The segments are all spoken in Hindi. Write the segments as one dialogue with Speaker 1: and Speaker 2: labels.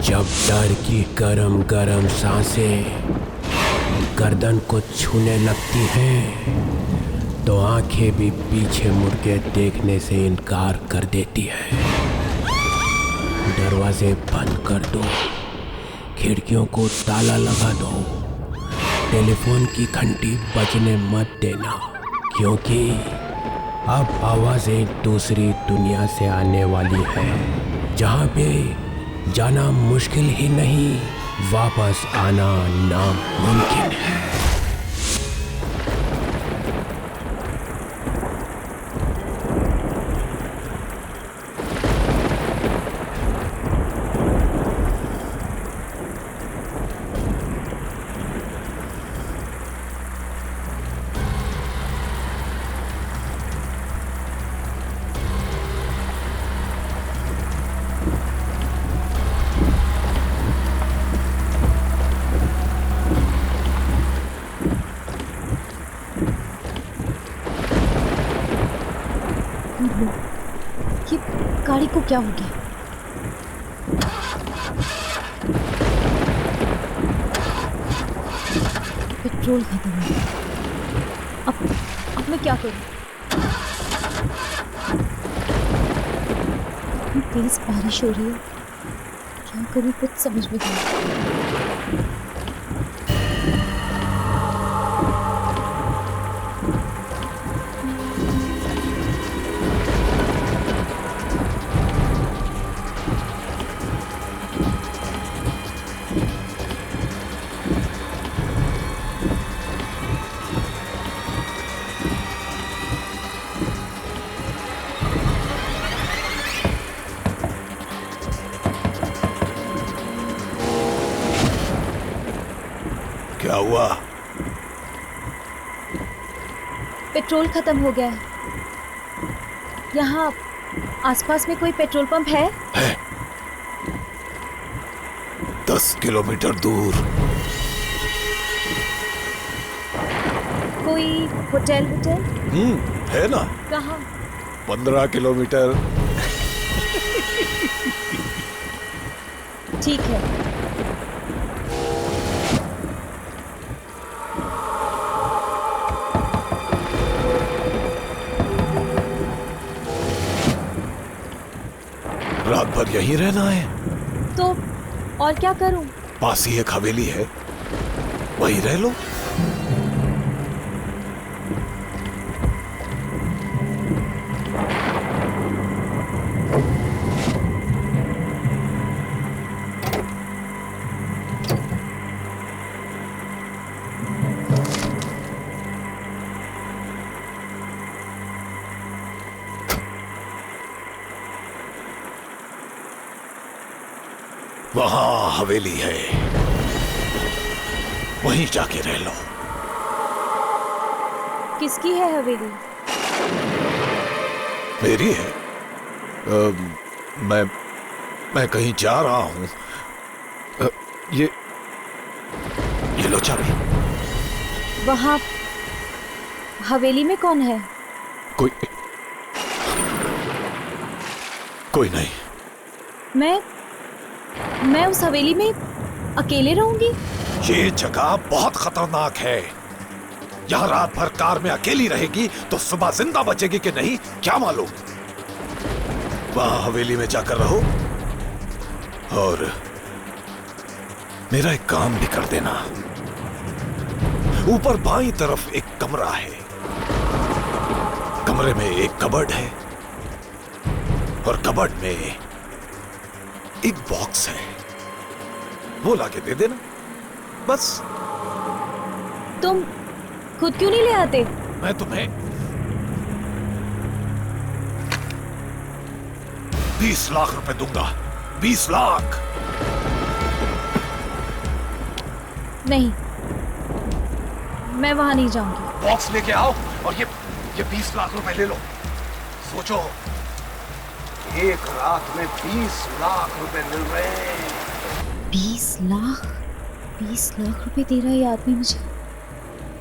Speaker 1: जब डर की गरम गरम सांसें गर्दन को छूने लगती हैं तो आंखें भी पीछे मुड़ के देखने से इनकार कर देती है। दरवाजे बंद कर दो, खिड़कियों को ताला लगा दो, टेलीफोन की घंटी बजने मत देना, क्योंकि अब आवाजें दूसरी दुनिया से आने वाली है, जहाँ पे जाना मुश्किल ही नहीं, वापस आना नामुमकिन है।
Speaker 2: ये गाड़ी को क्या हो गया? पेट्रोल खत्म हो गया। अब मैं क्या करूं? इतनी तेज बारिश हो रही है, क्या करूं कुछ समझ में नहीं आ रहा।
Speaker 3: क्या हुआ?
Speaker 2: पेट्रोल खत्म हो गया है। यहाँ आसपास में कोई पेट्रोल पंप है?
Speaker 3: 10 किलोमीटर दूर।
Speaker 2: कोई होटल?
Speaker 3: है ना।
Speaker 2: कहाँ?
Speaker 3: 15 किलोमीटर।
Speaker 2: ठीक है।
Speaker 3: रात भर यहीं रहना है?
Speaker 2: तो और क्या करूं?
Speaker 3: पास ही एक हवेली है, वहीं रह लो। वहां हवेली है, वहीं जाके रह लो।
Speaker 2: किसकी है हवेली?
Speaker 3: मेरी है। मैं कहीं जा रहा हूं। ये लो चाबी।
Speaker 2: वहां हवेली में कौन है?
Speaker 3: कोई नहीं।
Speaker 2: मैं उस हवेली में अकेले रहूंगी?
Speaker 3: ये जगह बहुत खतरनाक है। यहाँ रात भर कार में अकेली रहेगी तो सुबह जिंदा बचेगी कि नहीं क्या मालूम। वहां हवेली में जाकर रहो और मेरा एक काम भी कर देना। ऊपर बाईं तरफ एक कमरा है, कमरे में एक कबर्ड है और कबर्ड में एक बॉक्स है, वो लाके दे देना बस।
Speaker 2: तुम खुद क्यों नहीं ले आते?
Speaker 3: मैं तुम्हें 20 लाख रुपए दूंगा। 20 लाख।
Speaker 2: नहीं, मैं वहां नहीं जाऊंगी।
Speaker 3: बॉक्स लेके आओ और ये 20 लाख रुपए ले लो। सोचो, एक रात में 20 लाख रुपए मिल रहे हैं।
Speaker 2: 20 लाख? 20 लाख रुपए दे रहा है ये आदमी मुझे।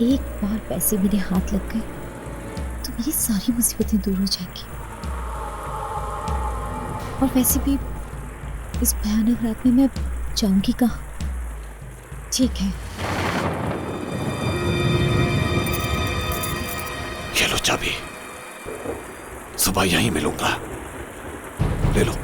Speaker 2: एक बार पैसे मेरे हाथ लग गए तो मेरी सारी मुसीबतें दूर हो जाएंगी। और वैसे भी इस भयानक रात में मैं जाऊंगी कहाँ? ठीक है,
Speaker 3: ये लो चाबी, सुबह यहीं मिलूंगा, ले लो।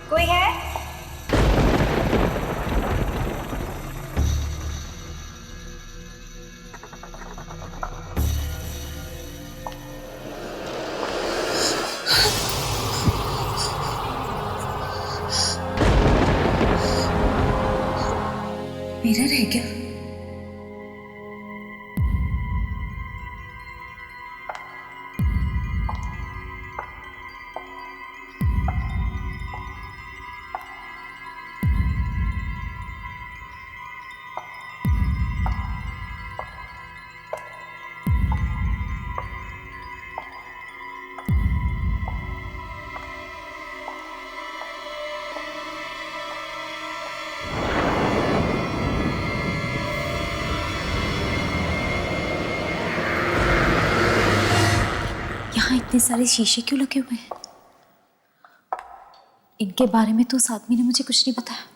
Speaker 4: कोई है? मिरर है क्या?
Speaker 2: यहाँ इतने सारे शीशे क्यों लगे हुए हैं? इनके बारे में तो उस आदमी ने मुझे कुछ नहीं बताया।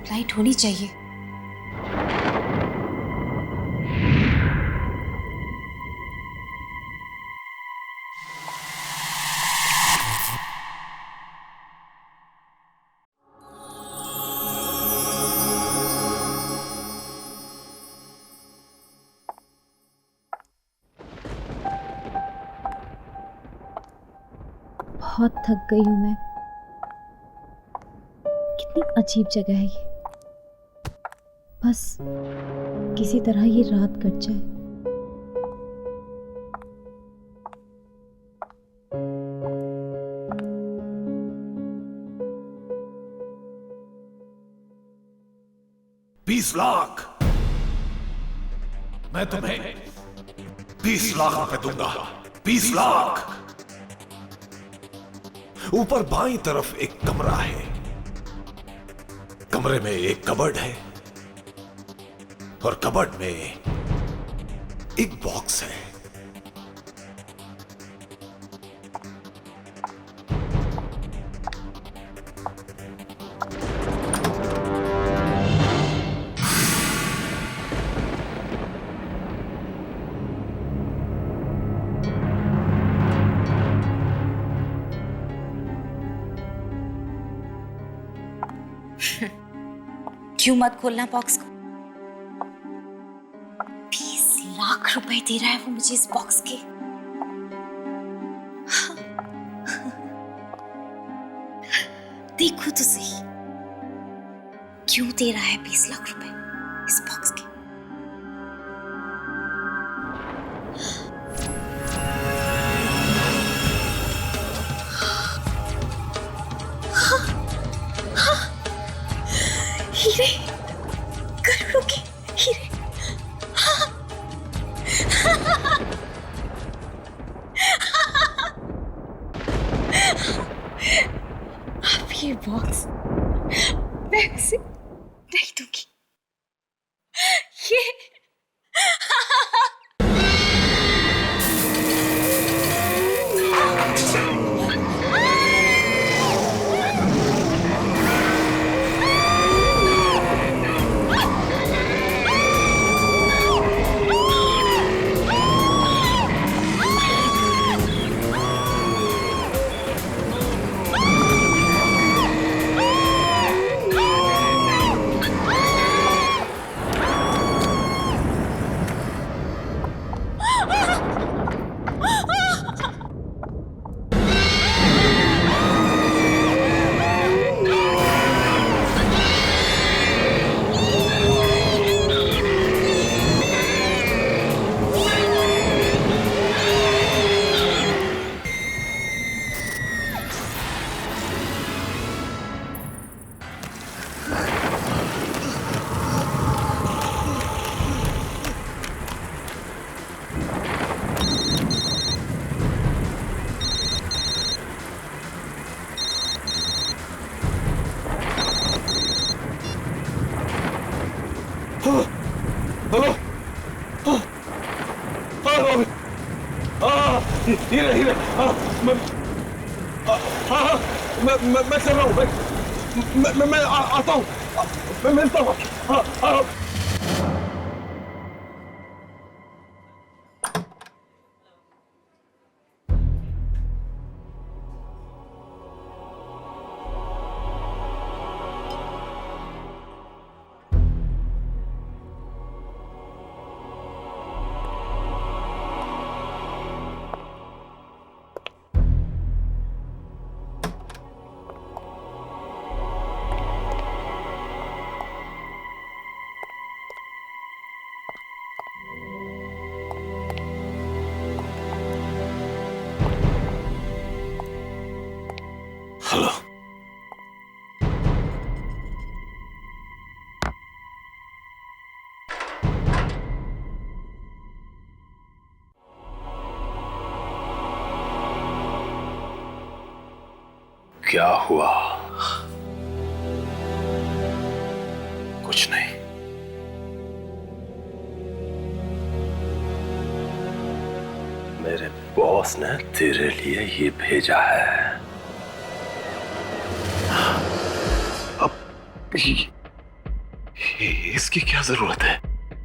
Speaker 4: फ्लाइट होनी चाहिए।
Speaker 2: बहुत थक गई हूं मैं। कितनी अजीब जगह है ये। बस किसी तरह ये रात कट जाए।
Speaker 3: $20 लाख मैं तुम्हें 20 लाख रुपए दूंगा। 20 लाख। ऊपर बाईं तरफ एक कमरा है। कमरे में एक कबर्ड है और कबर्ड में एक बॉक्स है।
Speaker 4: क्यों मत खोलना बॉक्स को? 20 लाख रुपए दे रहा है वो मुझे इस बॉक्स के। देखो तो सही, क्यों दे रहा है 20 लाख रुपए इस बॉक्स के? हीरे, करोड़ों के हीरे। अब ये बॉक्स मैं उसे नहीं दूंगी। ये
Speaker 3: हेलो। हीरे हीरे। मैं चल रहा हूँ। मैं आता हूँ। मैं मिलता हूँ। हेलो। क्या हुआ? कुछ नहीं। मेरे बॉस ने तेरे लिए ये भेजा है। अब इसकी क्या जरूरत है?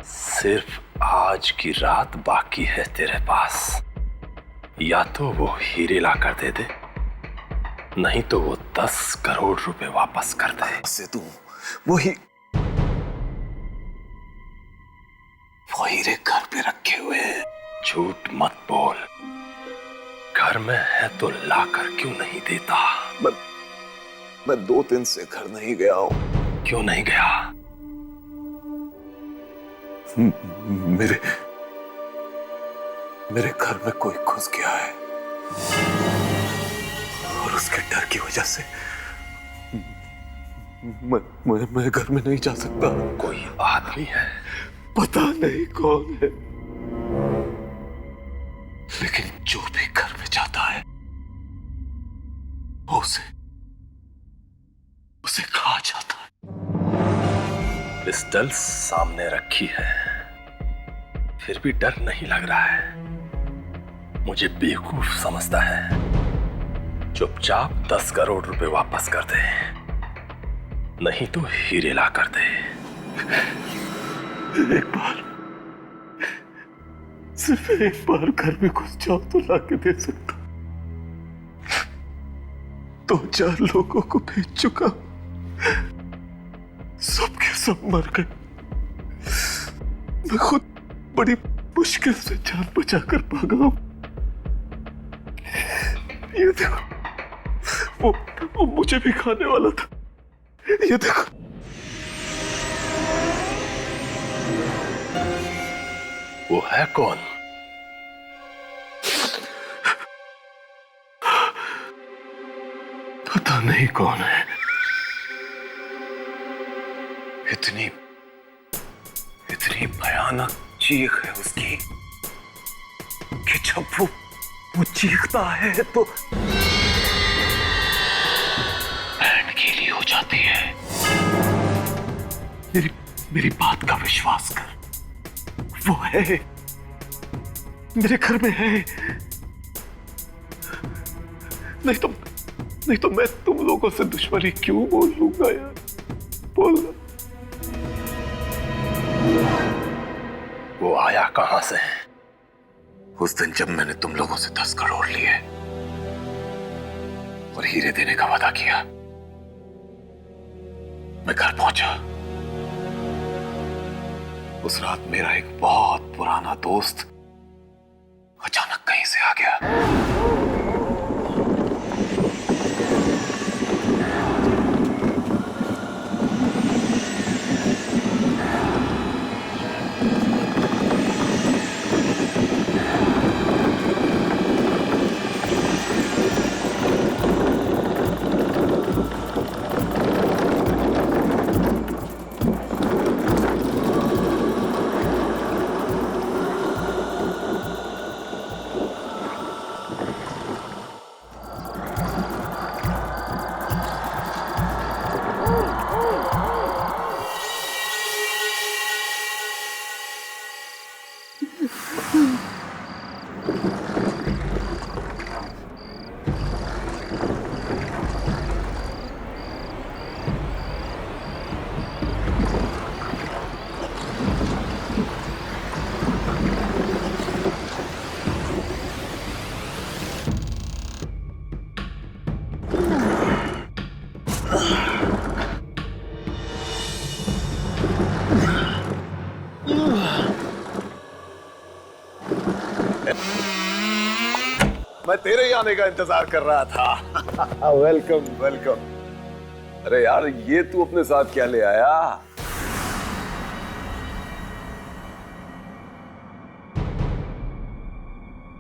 Speaker 5: सिर्फ आज की रात बाकी है तेरे पास। या तो वो हीरे ला कर दे दे, नहीं तो वो 10 करोड़ रुपए वापस कर दे।
Speaker 3: से तू वो हीरे घर पे रखे हुए हैं।
Speaker 5: झूठ मत बोल, घर में है तो ला कर क्यों नहीं देता?
Speaker 3: मैं 2 दिन से घर नहीं गया हूं।
Speaker 5: क्यों नहीं गया?
Speaker 3: मेरे घर में कोई घुस गया है और उसके डर की वजह से मैं घर में नहीं जा सकता।
Speaker 5: कोई आदमी है?
Speaker 3: पता नहीं कौन है, लेकिन जो भी घर में जाता है वो उसे खा जाता है।
Speaker 5: पिस्टल सामने रखी है, फिर भी डर नहीं लग रहा है। मुझे बेवकूफ समझता है। चुपचाप 10 करोड़ रुपए वापस कर दे, नहीं तो हीरे ला कर दे।
Speaker 3: सिर्फ एक बार घर में घुस जाओ तो लाके दे सकता। 2-4 लोगों को भेज चुका, सब के सब मर गए। मैं खुद बड़ी मुश्किल से जान बचाकर भागा हूं। ये देखो, वो मुझे भी खाने वाला था। ये देखो,
Speaker 5: वो है कौन?
Speaker 3: पता नहीं कौन है। इतनी भयानक चीख है उसकी कि जब वो चीखता है तो बैंड गीली हो जाती है। मेरी बात का विश्वास कर, वो है, मेरे घर में है। नहीं तो मैं तुम लोगों से दुश्मनी क्यों बोल लूंगा यार? बोलना।
Speaker 5: वो आया कहां से?
Speaker 3: उस दिन जब मैंने तुम लोगों से 10 करोड़ लिए और हीरे देने का वादा किया, मैं घर पहुंचा। उस रात मेरा एक बहुत पुराना दोस्त अचानक कहीं से आ गया। मैं तेरे ही आने का इंतजार कर रहा था। Welcome welcome. अरे यार, ये तू अपने साथ क्या ले आया?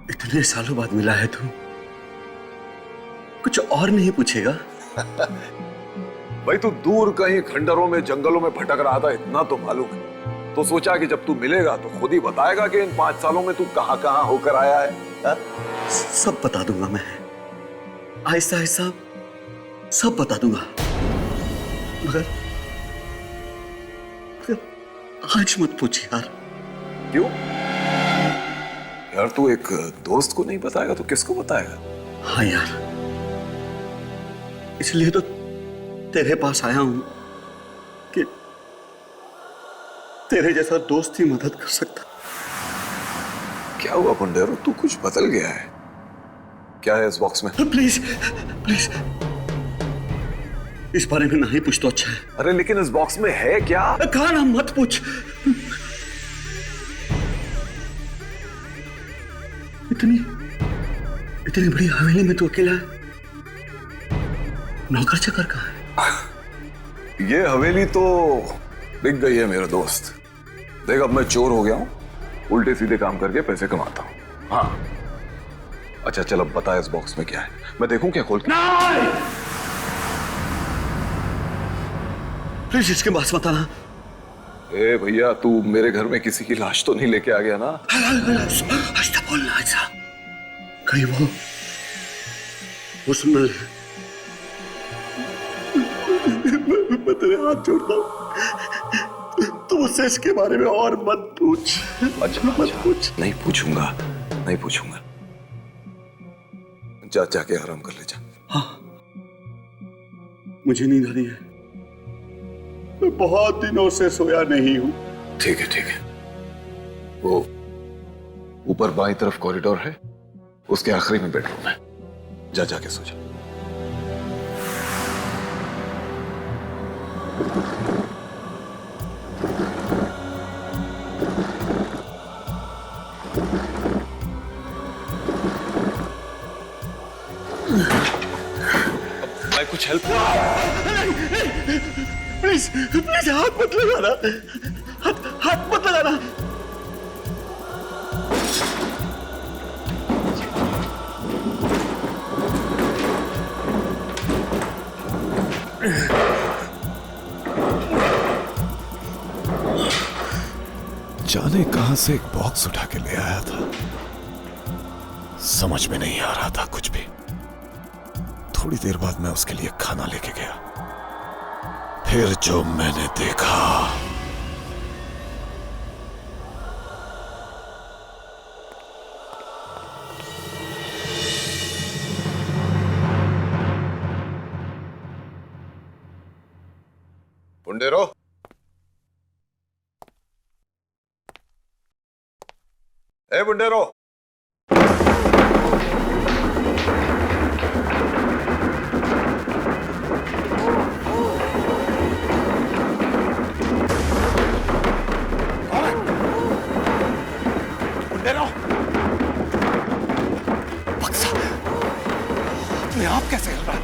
Speaker 6: इतने सालों बाद मिला है तू, कुछ और नहीं पूछेगा?
Speaker 3: भाई, तू दूर कहीं खंडरों में जंगलों में भटक रहा था, इतना तो मालूम है। तो सोचा कि जब तू मिलेगा तो खुद ही बताएगा कि इन 5 सालों में तू कहां कहां होकर आया है। हा?
Speaker 6: सब बता दूंगा मैं, आहिस्ता आहिस्ता सब बता दूंगा, मगर आज मत पूछ यार।
Speaker 3: क्यों यार? तू एक दोस्त को नहीं बताएगा तो किसको बताएगा?
Speaker 6: हाँ यार, इसलिए तो तेरे पास आया हूं तेरे जैसा दोस्त ही मदद कर सकता।
Speaker 3: क्या हुआ पुंडेरो, तू कुछ बदल गया है? क्या है इस बॉक्स में?
Speaker 6: प्लीज प्लीज इस बारे में नहीं पूछ तो अच्छा है।
Speaker 3: अरे लेकिन इस बॉक्स में है क्या?
Speaker 6: कहा ना मत पूछ। इतनी बड़ी हवेली में तू अकेला है? नौकर चाकर कहाँ है?
Speaker 3: ये हवेली तो बिक गई है मेरे दोस्त। देख अब मैं चोर हो गया हूं, उल्टे सीधे काम करके पैसे कमाता हूं। हाँ अच्छा चल अब बता इस बॉक्स में क्या है, मैं देखूं क्या खोल के?
Speaker 6: प्लीज इसके पास मत आना।
Speaker 3: ए भैया तू मेरे घर में किसी की लाश तो नहीं लेके आ गया ना?
Speaker 6: ऐसा बोलना ऐसा कहीं वो सुन ले। मैं तेरे हाथ जोड़ता हूं, तू मुझसे इसके बारे में और मत पूछ।
Speaker 3: अच्छा
Speaker 6: मत पूछ।
Speaker 3: नहीं पूछूंगा, नहीं पूछूंगा। जा जाके आराम कर ले जा।
Speaker 6: हाँ मुझे नींद आ रही है, मैं बहुत दिनों से सोया नहीं हूं।
Speaker 3: ठीक है। वो ऊपर बाईं तरफ कॉरिडोर है, उसके आखिरी में बेडरूम है, जा जाके सो जा। मैं कुछ हेल्प?
Speaker 6: प्लीज प्लीज हाथ मत लगाना, हाथ मत लगाना।
Speaker 3: जाने कहां से एक बॉक्स उठा के ले आया था, समझ में नहीं आ रहा था कुछ भी। थोड़ी देर बाद मैं उसके लिए खाना लेके गया, फिर जो मैंने देखा। पुंडेरो, ए पुंडेरो, बक्सा अपने आप कैसे हिल रहा है?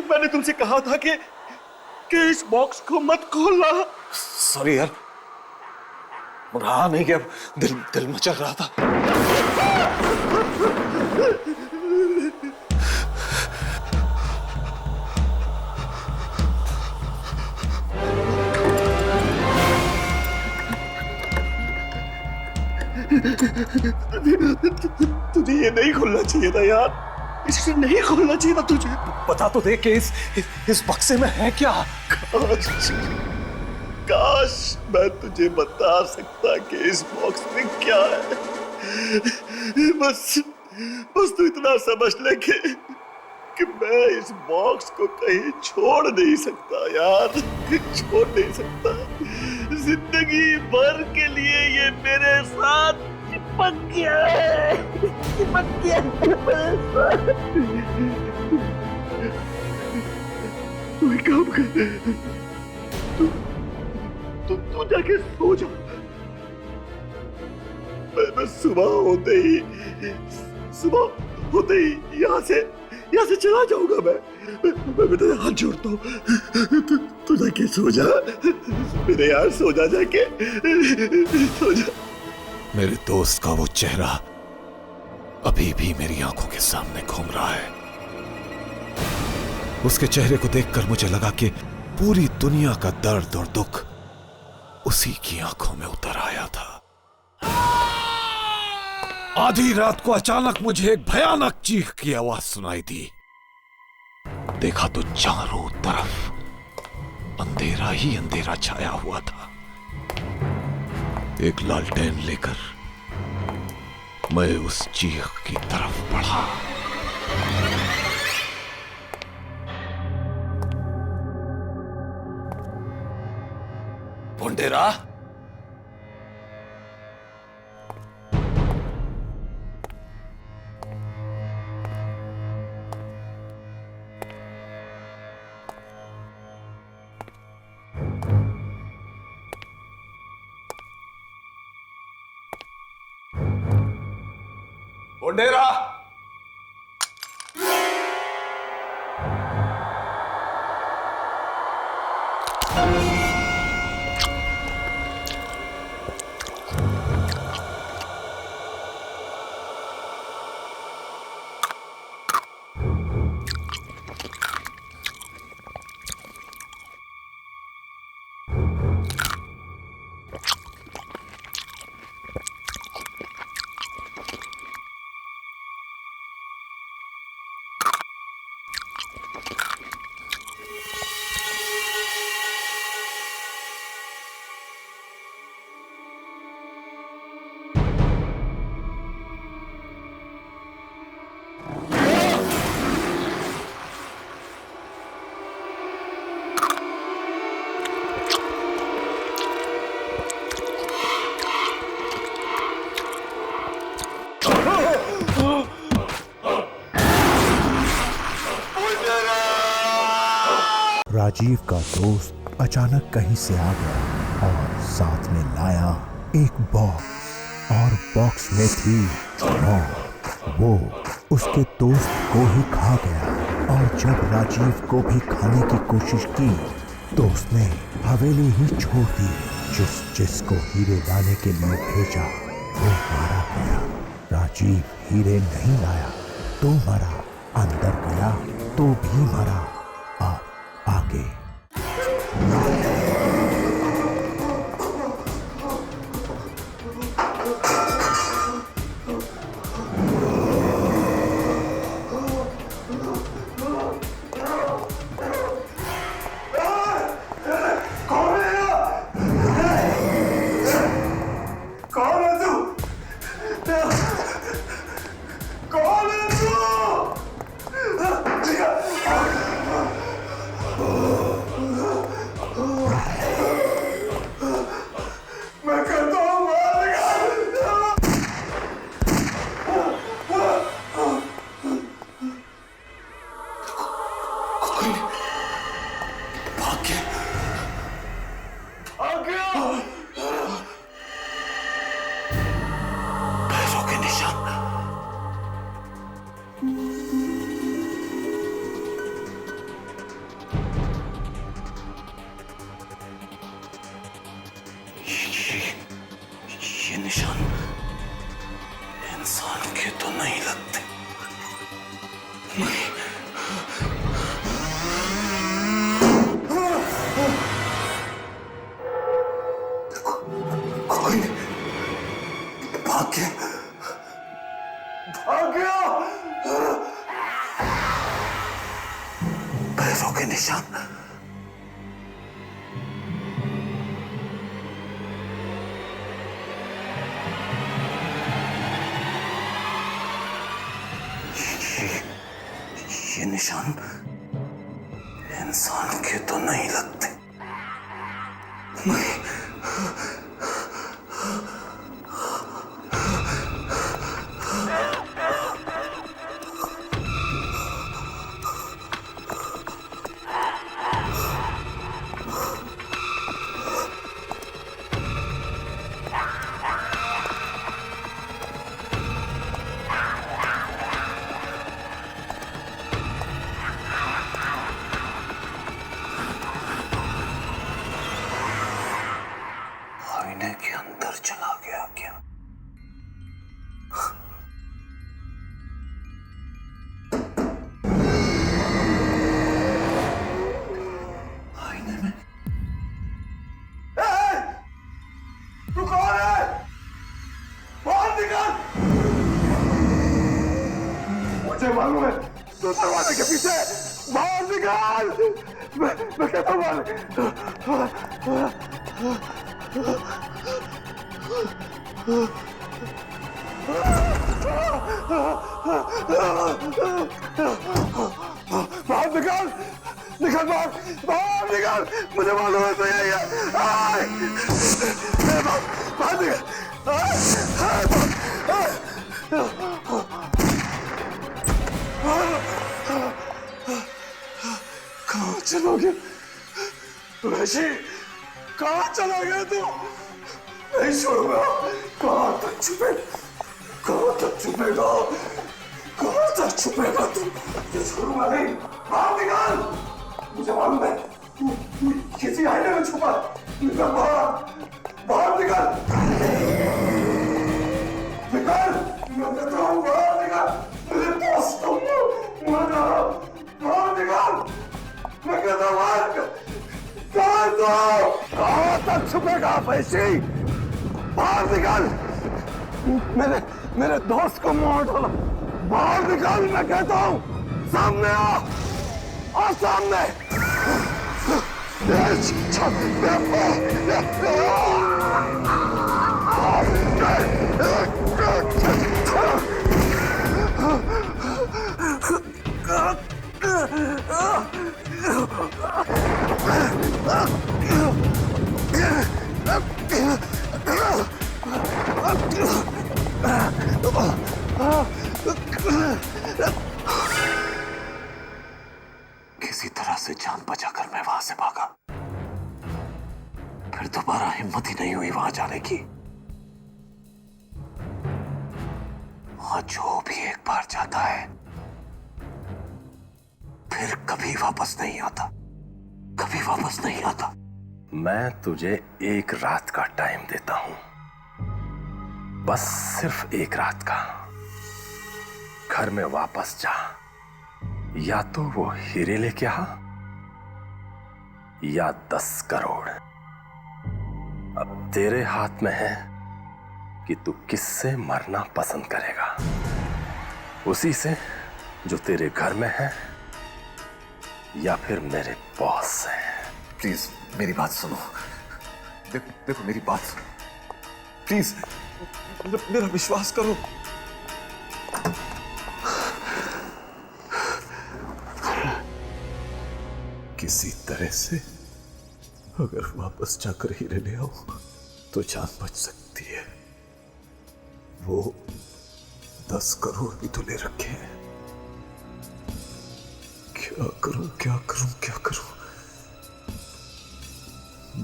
Speaker 6: मैंने तुमसे कहा था कि इस बॉक्स को मत खोलना।
Speaker 3: सॉरी यार, रहा नहीं कि अब दिल मचल रहा था।
Speaker 6: तुझे ये नहीं खोलना चाहिए था यार, इसे नहीं खोलना चाहिए था तुझे।
Speaker 3: बता तो दे कि इस बक्से में है क्या?
Speaker 6: काश मैं तुझे बता सकता कि इस बॉक्स में क्या है। बस तू इतना समझ ले कि मैं इस बॉक्स को कहीं छोड़ नहीं सकता यार, छोड़ नहीं सकता। जिंदगी भर के लिए ये मेरे साथ चिपक गया है, चिपक गया मेरे साथ। तू एक काम कर, तू जाके सो जा। मैं सुबह होते ही यहाँ से यहाँ से चला जाऊंगा मैं तेरे हाथ जोड़ता हूँ। तू जाके सो जा मेरे यार, सो जा जाके, सो जा।
Speaker 3: मेरे दोस्त का वो चेहरा अभी भी मेरी आंखों के सामने घूम रहा है। उसके चेहरे को देखकर मुझे लगा कि पूरी दुनिया का दर्द और दुख उसी की आंखों में उतर आया था। आधी रात को अचानक मुझे एक भयानक चीख की आवाज सुनाई दी। देखा तो चारों तरफ अंधेरा ही अंधेरा छाया हुआ था। एक लालटेन लेकर मैं उस चीख की तरफ बढ़ा। पुंडेरा, पुंडेरा,
Speaker 7: राजीव का दोस्त अचानक कहीं से आ गया और साथ में लाया एक बॉक्स, और बॉक्स में थी मौत। वो उसके दोस्त को ही खा गया, और जब राजीव को भी खाने की कोशिश की तो उसने हवेली ही छोड़ दी। जिसको हीरे लाने के लिए भेजा वो मारा गया। राजीव हीरे नहीं लाया तो मरा, अंदर गया तो भी मरा। आगे
Speaker 5: ये निशान इंसान के तो नहीं लगते। नहीं। कोई नहीं। भाग गया। पैरों के निशान। ये निशान इंसान के तो नहीं लगते। नहीं।
Speaker 6: मुझे मालूम है तू दरवाजे के पीछे बाहर निकाल। मैं कहता हूँ बाहर निकाल, निकल बाहर, बाहर निकाल। मुझे मालूम है तो यही है। बाहर निकल। कहाँ चला गया वैशी? कहाँ चला गया तू? नहीं छोड़ूंगा। कहाँ तक छुपेगा? कहाँ तक छुपेगा? कहाँ तक छुपेगा तू? ये छोड़ूंगा नहीं। बाहर निकाल। मुझे मालूम है तू किसी आईने में छुपा। निकल बाहर, बाहर निकल, निकल। मैं कहता हूँ बाहर निकल। मेरे दोस्त को बाहर निकल। मैं कहता हूँ बाहर निकल। कहाँ तक छुपेगा वैशी? बाहर निकल। मेरे दोस्त को मार डाला। बाहर निकल मैं कहता हूँ। सामने आ सामने। किसी तरह से जान बचाकर मैं वहां से भागा। फिर दोबारा हिम्मत ही नहीं हुई वहां जाने की। वहां जो भी एक बार जाता है फिर कभी वापस नहीं आता, कभी वापस नहीं आता।
Speaker 5: मैं तुझे एक रात का टाइम देता हूं, बस सिर्फ एक रात का। घर में वापस जा, या तो वो हीरे लेके आ या 10 करोड़। अब तेरे हाथ में है कि तू किससे मरना पसंद करेगा, उसी से जो तेरे घर में है या फिर मेरे बॉस से।
Speaker 6: प्लीज मेरी बात सुनो। देखो मेरी बात सुनो प्लीज। मेरा विश्वास करो। किसी तरह से अगर वापस जाकर हीरे ले आओ तो जान बच सकती है। वो 10 करोड़ भी तो ले रखे हैं। क्या करूं, क्या करूं, क्या करूं?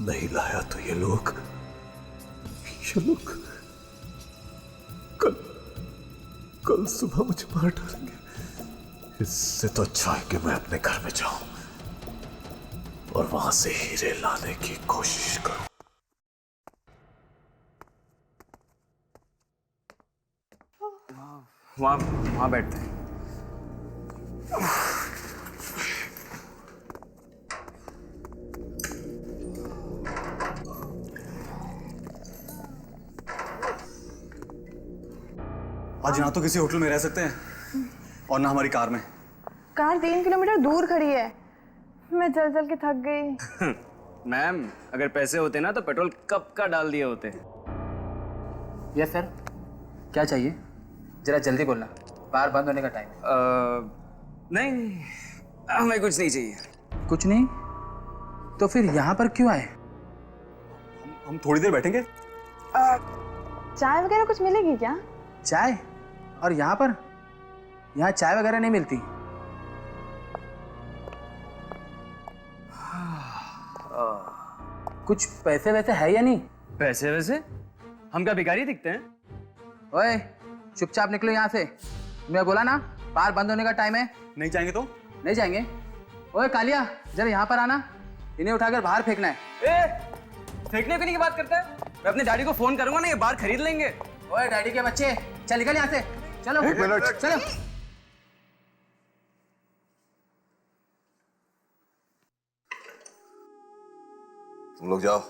Speaker 6: नहीं लाया तो ये लोग कल सुबह मुझे मार डालेंगे। इससे तो अच्छा है कि मैं अपने घर में जाऊं और वहां से हीरे लाने की कोशिश करूं।
Speaker 8: वहां बैठते हैं। आज ना तो किसी होटल में रह सकते हैं और ना हमारी कार में।
Speaker 9: कार 3 किलोमीटर दूर खड़ी है। मैं चल चल के थक गई।
Speaker 8: मैम, अगर पैसे होते ना तो पेट्रोल कब का डाल दिए होते।
Speaker 10: यस सर, क्या चाहिए? जरा जल्दी बोलना, बार बंद होने का टाइम है।
Speaker 8: नहीं, हमें कुछ नहीं चाहिए।
Speaker 10: कुछ नहीं? तो फिर यहाँ पर क्यों आए?
Speaker 6: हम थोड़ी देर बैठेंगे।
Speaker 9: चाय वगैरह कुछ मिलेगी क्या?
Speaker 10: चाय? और यहाँ पर? यहाँ चाय वगैरह नहीं मिलती। कुछ पैसे वैसे है या नहीं?
Speaker 8: पैसे वैसे? हम क्या भिखारी दिखते हैं?
Speaker 10: ओए, चुपचाप निकलो यहाँ से। मैं बोला ना, बार बंद होने का टाइम है।
Speaker 6: नहीं जाएंगे तो?
Speaker 10: नहीं जाएंगे। ओए कालिया, जरा यहाँ पर आना। इन्हें उठाकर बाहर फेंकना है।
Speaker 8: फेंकने की बात करता है? मैं अपने डैडी को फोन करूंगा ना, ये बार खरीद लेंगे।
Speaker 10: ओए डैडी के बच्चे, चल निकल यहाँ से। चलो।
Speaker 6: एक मिनट।
Speaker 10: चलो।
Speaker 6: तुम लोग जाओ,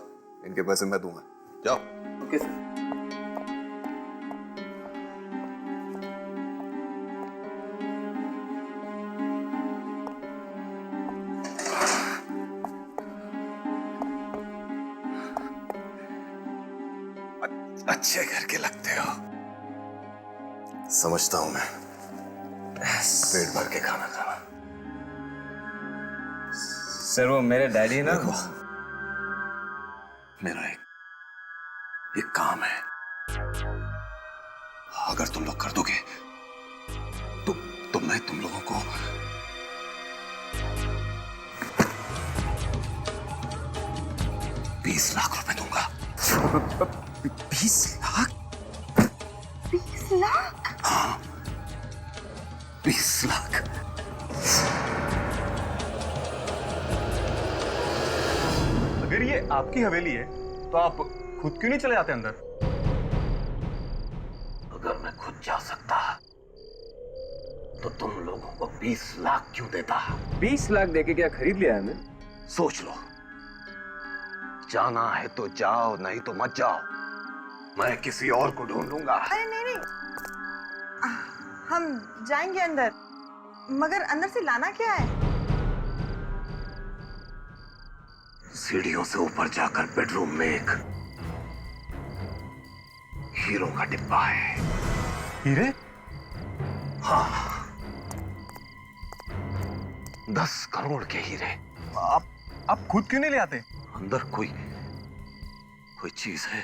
Speaker 6: इनके पैसे मैं दूंगा। जाओ।
Speaker 10: Okay sir.
Speaker 6: अच्छे घर के लगते हो। समझता हूं मैं, पेट भर के खाना खाना।
Speaker 8: सर वो मेरे डैडी ना,
Speaker 6: देखो, मेरा एक काम है, अगर तुम लोग कर दोगे तो मैं तुम लोगों को 20 लाख रुपए दूंगा।
Speaker 8: 20 लाख?
Speaker 9: 20 लाख?
Speaker 6: हाँ, 20 लाख।
Speaker 8: अगर ये आपकी हवेली है तो आप खुद क्यों नहीं चले जाते अंदर?
Speaker 6: अगर मैं खुद जा सकता तो तुम लोगों को 20 लाख क्यों देता?
Speaker 8: 20 लाख देके क्या खरीद लिया है हमें?
Speaker 6: सोच लो, जाना है तो जाओ, नहीं तो मत जाओ। मैं किसी और को ढूंढ लूंगा।
Speaker 9: अरे नहीं, हम जाएंगे अंदर, मगर अंदर से लाना क्या है?
Speaker 6: सीढ़ियों से ऊपर जाकर बेडरूम में एक हीरो का डिब्बा है।
Speaker 8: हीरे?
Speaker 6: हाँ, 10 करोड़ के हीरे।
Speaker 8: आप खुद क्यों नहीं ले आते?
Speaker 6: अंदर कोई चीज है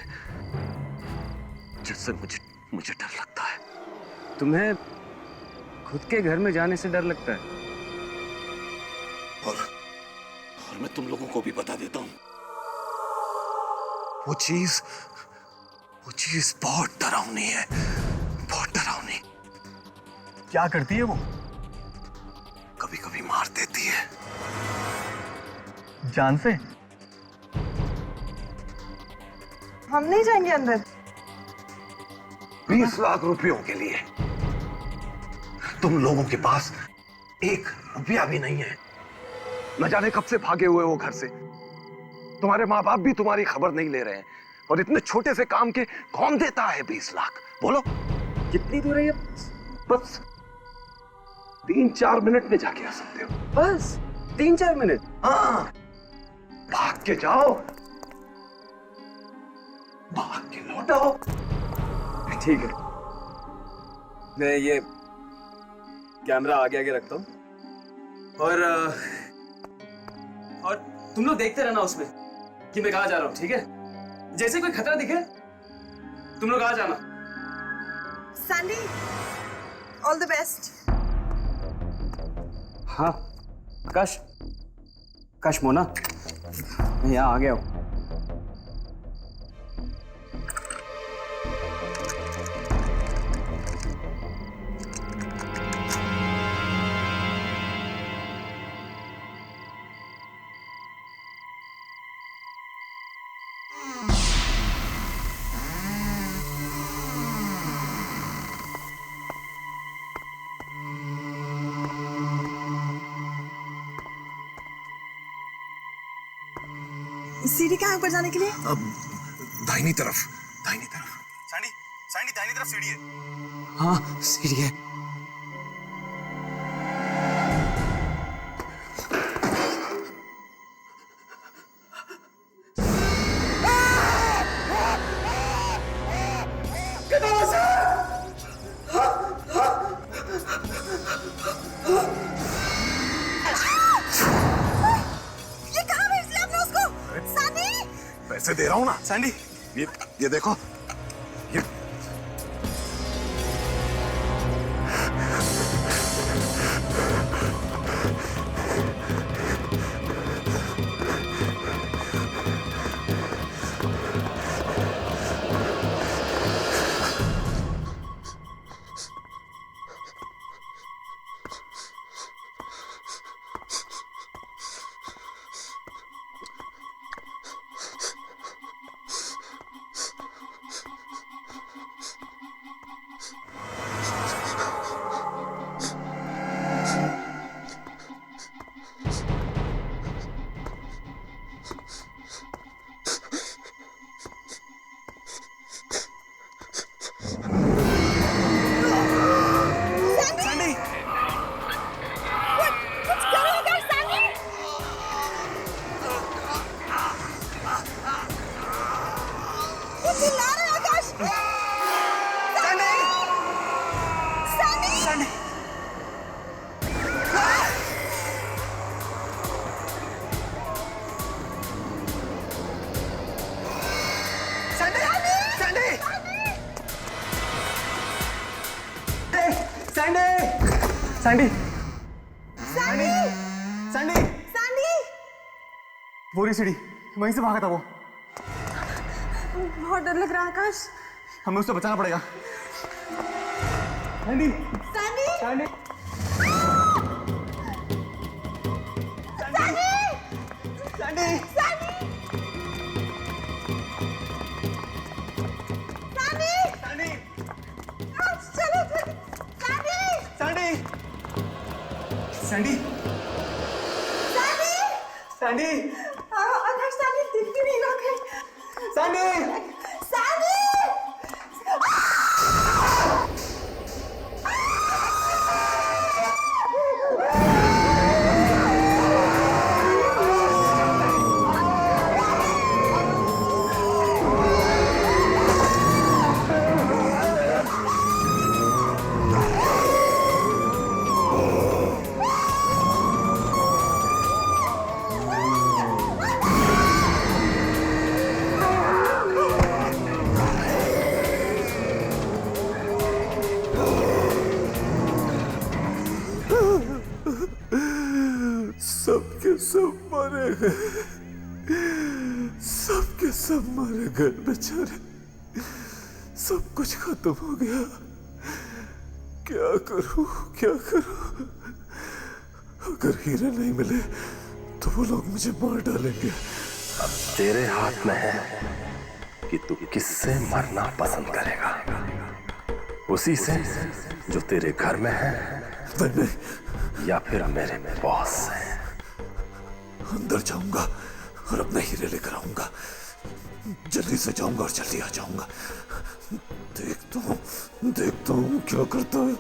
Speaker 6: जिससे मुझे डर लगता है।
Speaker 8: तुम्हें खुद के घर में जाने से डर लगता है?
Speaker 6: और मैं तुम लोगों को भी बता देता हूं, वो चीज बहुत डरावनी है, बहुत डरावनी।
Speaker 8: क्या करती है वो?
Speaker 6: कभी कभी मार देती है।
Speaker 8: जान से?
Speaker 9: हम नहीं जाएंगे अंदर।
Speaker 6: 20 लाख रुपयों के लिए तुम लोगों के पास 1 रुपया भी नहीं है। न जाने कब से भागे हुए हो घर से। तुम्हारे माँ बाप भी तुम्हारी खबर नहीं ले रहे हैं, और इतने छोटे से काम के कौन देता है 20 लाख? बोलो,
Speaker 8: कितनी दूर है ये?
Speaker 6: बस 3-4 मिनट में जाके आ सकते हो।
Speaker 8: बस 3-4 मिनट?
Speaker 6: हाँ, भाग के जाओ, भाग के लौटो।
Speaker 8: ठीक है, मैं ये कैमरा आगे आगे रखता हूँ, और तुम लोग देखते रहना उसमें कि मैं कहाँ जा रहा हूँ, ठीक है? जैसे कोई खतरा दिखे तुम लोग आ जाना।
Speaker 9: Sandy, all the best.
Speaker 8: हाँ, आकाश मोना, मैं यहाँ आ गया हूँ।
Speaker 9: सीढ़ी कहाँ ऊपर जाने के लिए?
Speaker 6: अब दाहिनी तरफ।
Speaker 8: सैंडी दाहिनी तरफ सीढ़ी है।
Speaker 10: हाँ सीढ़ी है।
Speaker 6: पैसे दे रहा हूं ना
Speaker 8: सैंडी,
Speaker 6: ये देखो, ये
Speaker 8: सैंडी
Speaker 9: सैंडी
Speaker 8: सैंडी
Speaker 9: सैंडी
Speaker 8: वो रही सीढ़ी, वहीं से भागा था वो।
Speaker 9: बहुत डर लग रहा है आकाश।
Speaker 8: हमें उससे बचाना पड़ेगा। Sandy
Speaker 9: Sandy
Speaker 8: Sandy
Speaker 9: Sandy Sandy Sandy चलो सैंडी
Speaker 8: सैंडी सैंडी
Speaker 9: आकाश सैंडी दिख भी नहीं रहा है।
Speaker 8: सैंडी
Speaker 9: सैंडी
Speaker 3: सबके सब मारे गए, सबके सब मारे गए बेचारे। सब कुछ खत्म हो गया। क्या करूं क्या करूं? अगर हीरे नहीं मिले तो वो लोग मुझे मार डालेंगे।
Speaker 5: अब तेरे हाथ में है कि तू किससे मरना पसंद करेगा, उसी से जो तेरे घर में है
Speaker 3: नहीं,
Speaker 5: या फिर मेरे बॉस से।
Speaker 3: अंदर जाऊंगा और अपने हीरे लेकर आऊंगा। जल्दी से जाऊंगा और जल्दी आ जाऊंगा। देखता हूं क्या करता है।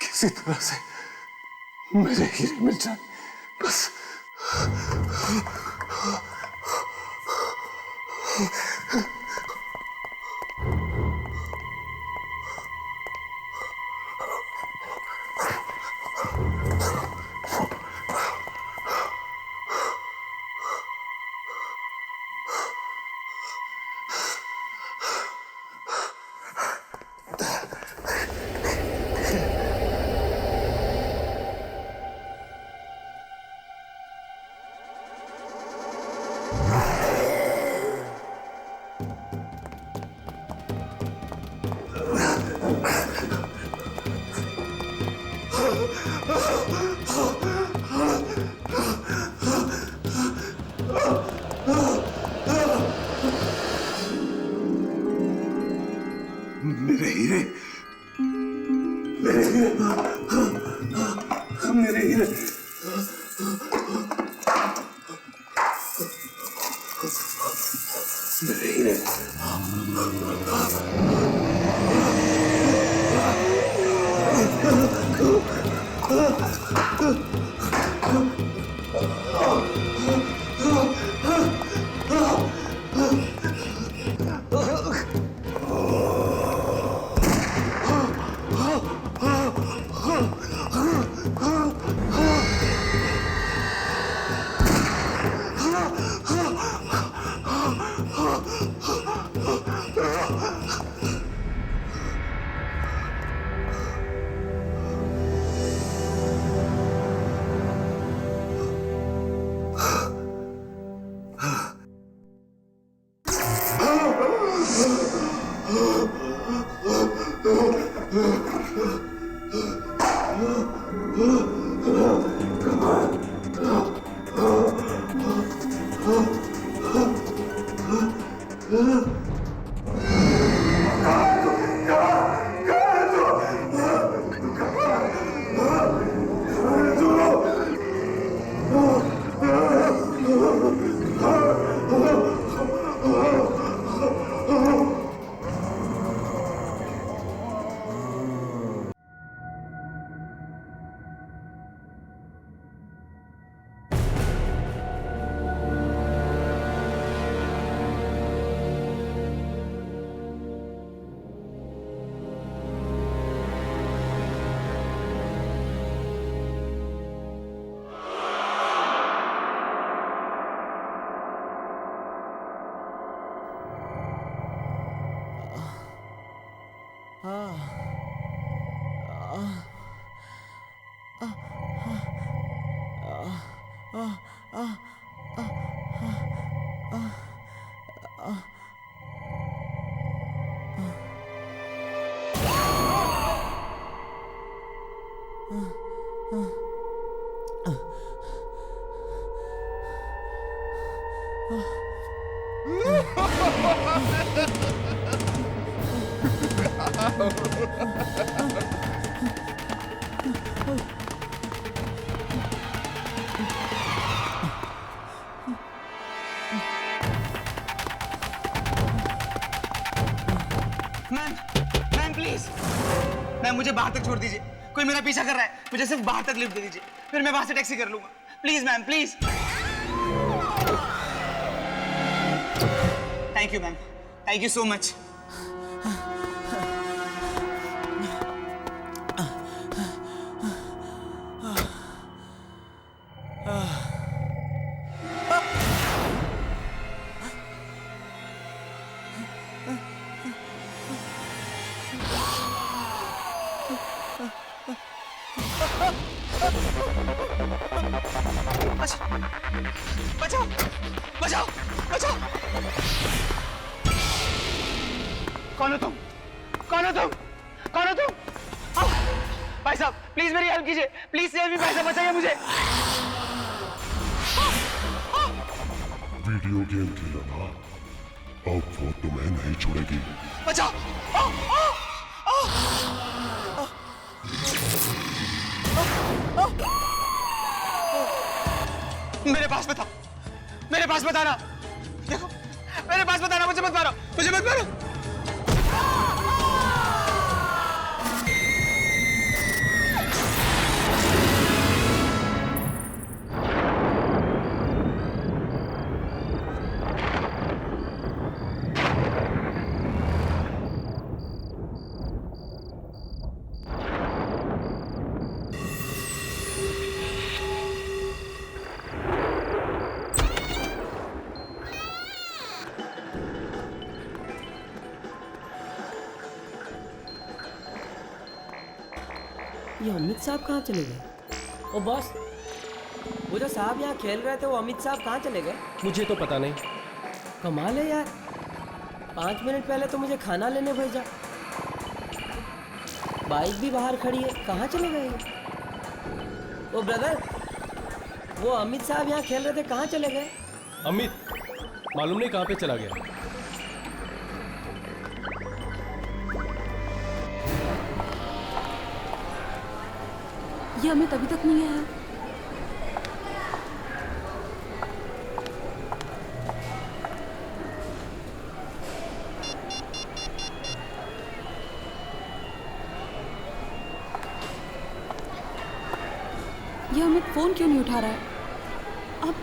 Speaker 3: किसी तरह से मेरे हीरे मिल जाए बस। मेरे हीरे, मेरे हीरे, मेरे हीरे। मेरे हीरे।
Speaker 10: मैम प्लीज, मैम मुझे बाहर तक छोड़ दीजिए। कोई मेरा पीछा कर रहा है, मुझे सिर्फ बाहर तक लिफ्ट दे दीजिए, फिर मैं वहां से टैक्सी कर लूंगा। Please ma'am, please. Thank you ma'am, thank you so much. बचाओ बचाओ बचाओ! कौन हो तुम? कौन हो तुम? कौन हो तुम? भाई साहब प्लीज मेरी हेल्प कीजिए, प्लीज सेव मी, भाई साहब बचाइए मुझे।
Speaker 11: वीडियो गेम खेला ना, अब वो तुम्हें नहीं छोड़ेगी।
Speaker 10: बचाओ! मेरे पास बताओ, मेरे पास बताना। देखो मेरे पास बताना, मुझे मत मारो, मुझे मत मारो।
Speaker 12: ये अमित साहब कहाँ चले गए? ओ बॉस, वो जो साहब यहाँ खेल रहे थे वो अमित साहब कहाँ चले गए?
Speaker 1: मुझे तो पता नहीं।
Speaker 12: कमाल है यार, 5 मिनट पहले तो मुझे खाना लेने भेजा, बाइक भी बाहर खड़ी है, कहाँ चले गए? ओ ब्रदर, वो अमित साहब यहाँ खेल रहे थे, कहाँ चले गए?
Speaker 1: अमित मालूम नहीं कहाँ पे चला गया।
Speaker 2: ये अमित अभी तक नहीं आया। ये अमित फोन क्यों नहीं उठा रहा है? अब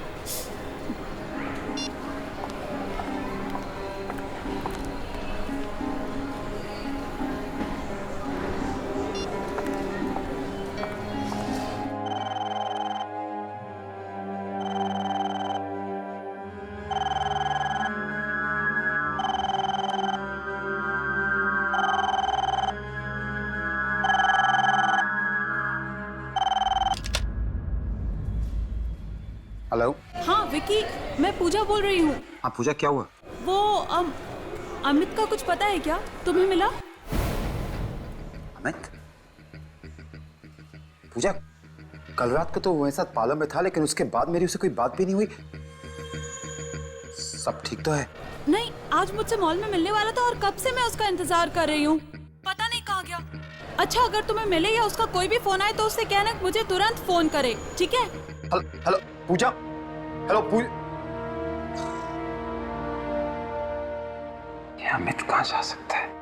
Speaker 10: हेलो।
Speaker 2: हाँ विकी, मैं पूजा बोल रही हूँ।
Speaker 10: हाँ पूजा, क्या हुआ?
Speaker 2: वो अमित का कुछ पता है क्या? तुम्हें मिला?
Speaker 10: अमित? पूजा, कल रात को तो वो मेरे साथ पार्लर में था, लेकिन उसके बाद मेरी उसे कोई बात भी नहीं हुई। सब ठीक तो है?
Speaker 2: नहीं, आज मुझसे मॉल में मिलने वाला था और कब से मैं उसका इंतजार कर रही हूँ, पता नहीं कहाँ गया। अच्छा, अगर तुम्हें मिले या उसका कोई भी फोन आए तो उससे कहना मुझे तुरंत फोन करे, ठीक है?
Speaker 10: हेलो पूजा, हेलो पूजा। ये अमित कहाँ जा सकता है?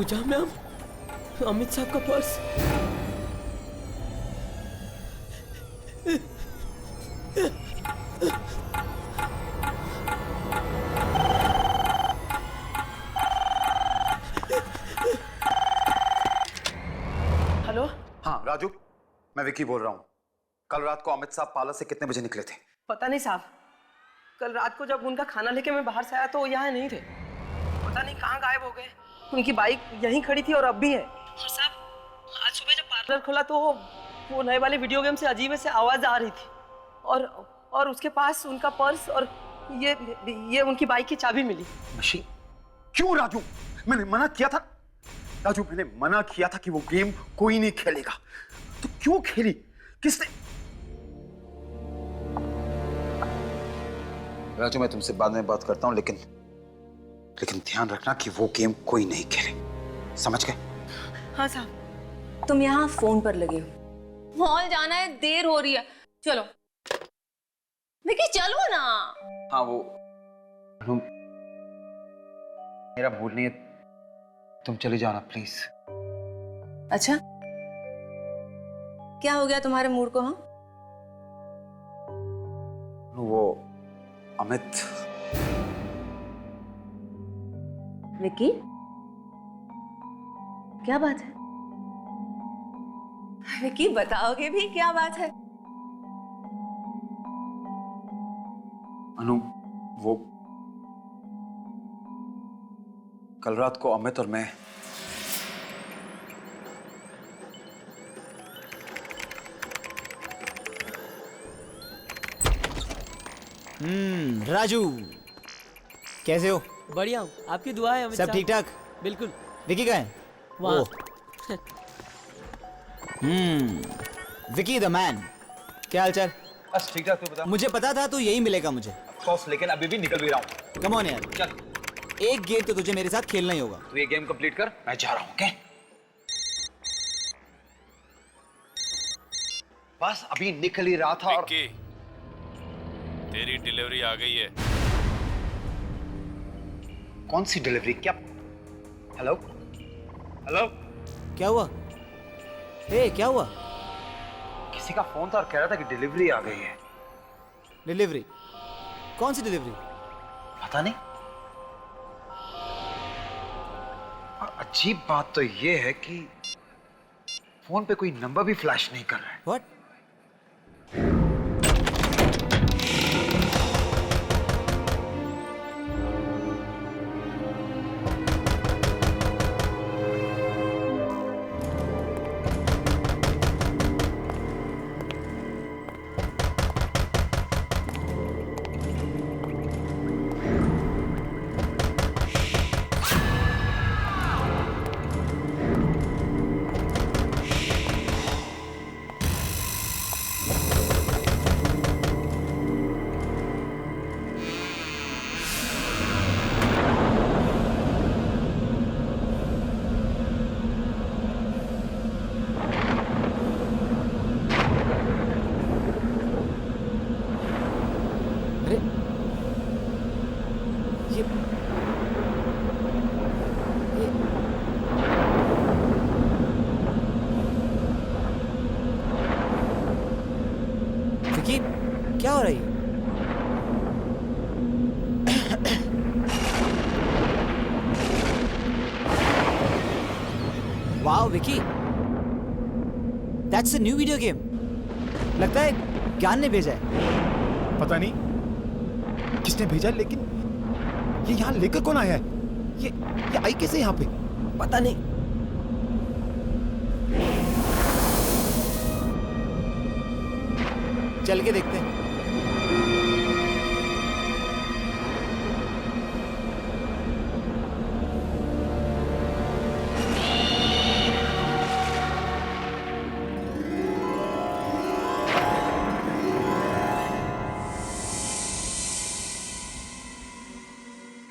Speaker 12: पूजा मैम, अमित साहब का पर्स।
Speaker 10: हेलो।
Speaker 13: हाँ राजू, मैं विकी बोल रहा हूँ। कल रात को अमित साहब पार्लर से कितने बजे निकले थे?
Speaker 12: पता नहीं साहब, कल रात को जब उनका खाना लेके मैं बाहर से आया तो वो यहाँ नहीं थे। पता नहीं कहाँ गायब हो गए। उनकी बाइक यहीं खड़ी थी और अब भी है। और साहब आज सुबह जब पार्लर खोला तो वो नए वाले वीडियो गेम से अजीब से आवाज आ रही थी और उसके पास उनका पर्स और ये उनकी बाइक की चाबी मिली।
Speaker 13: मशीन? क्यों राजू? मैंने मना किया था राजू, मैंने मना किया था कि वो गेम कोई नहीं खेलेगा। तो क्यों खेली? किसने? राजू मैं तुमसे बाद में बात करता हूं, लेकिन ध्यान रखना कि वो गेम कोई नहीं खेले, समझ गए?
Speaker 12: हाँ साहब।
Speaker 4: तुम यहाँ फोन पर लगे हो, मॉल जाना है, देर हो रही है, चलो विकी चलो ना।
Speaker 13: हाँ वो मेरा मूड नहीं है, तुम चले जाना प्लीज।
Speaker 4: अच्छा क्या हो गया तुम्हारे मूड को? हाँ
Speaker 13: वो अमित।
Speaker 4: विकी क्या बात है? विकी बताओगे भी क्या बात है?
Speaker 13: अनु वो कल रात को अमित और मैं
Speaker 14: राजू कैसे हो?
Speaker 12: बढ़िया हूँ, आपकी दुआ है अमित
Speaker 14: सब
Speaker 12: साहब।
Speaker 14: ठीक ठाक?
Speaker 12: बिल्कुल।
Speaker 14: विकी कहाँ है?
Speaker 12: वहाँ।
Speaker 14: विकी द मैन, क्या हालचाल?
Speaker 13: बस ठीक ठाक, तू बता।
Speaker 14: मुझे पता था तू यही मिलेगा मुझे।
Speaker 13: ऑफ लेकिन अभी भी निकल भी रहा हूँ।
Speaker 14: कम ऑन यार,
Speaker 13: चल
Speaker 14: एक गेम तो तुझे मेरे साथ खेलना ही होगा।
Speaker 13: तू ये गेम कंप्लीट कर, मैं जा रहा हूँ। ओके बस अभी निकल ही रहा था। और
Speaker 15: तेरी डिलीवरी आ गई है।
Speaker 13: कौन सी डिलीवरी? क्या? हेलो हेलो,
Speaker 14: क्या हुआ? हे क्या हुआ?
Speaker 13: किसी का फोन था और कह रहा था कि डिलीवरी आ गई है।
Speaker 14: डिलीवरी? कौन सी डिलीवरी?
Speaker 13: पता नहीं। और अजीब बात तो ये है कि फोन पे कोई नंबर भी फ्लैश नहीं कर रहा है।
Speaker 14: व्हाट? विकी क्या हो रही है? Wow Vicky, that's a new video game. लगता है ज्ञान ने भेजा है।
Speaker 7: पता नहीं किसने भेजा, लेकिन ये यहाँ लेकर कौन आया है? ये आई कैसे यहाँ पे?
Speaker 12: पता नहीं।
Speaker 14: चल के देखते हैं।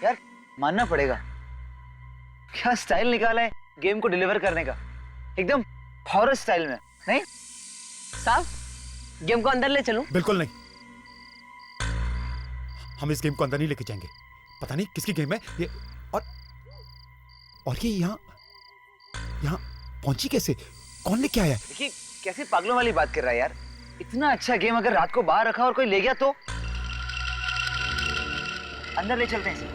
Speaker 10: यार मानना पड़ेगा, क्या स्टाइल निकाला है गेम को डिलीवर करने का, एकदम हॉरर स्टाइल में। नहीं साहब, गेम को अंदर ले चलूं?
Speaker 7: बिल्कुल नहीं, हम इस गेम को अंदर नहीं लेके जाएंगे। पता नहीं किसकी गेम है ये, और ये यहाँ
Speaker 13: पहुंची कैसे? कौन लेके आया?
Speaker 10: देखिए कैसे पागलों वाली बात कर रहा है यार। इतना अच्छा गेम अगर रात को बाहर रखा और कोई ले गया तो? अंदर ले चलते हैं इसे।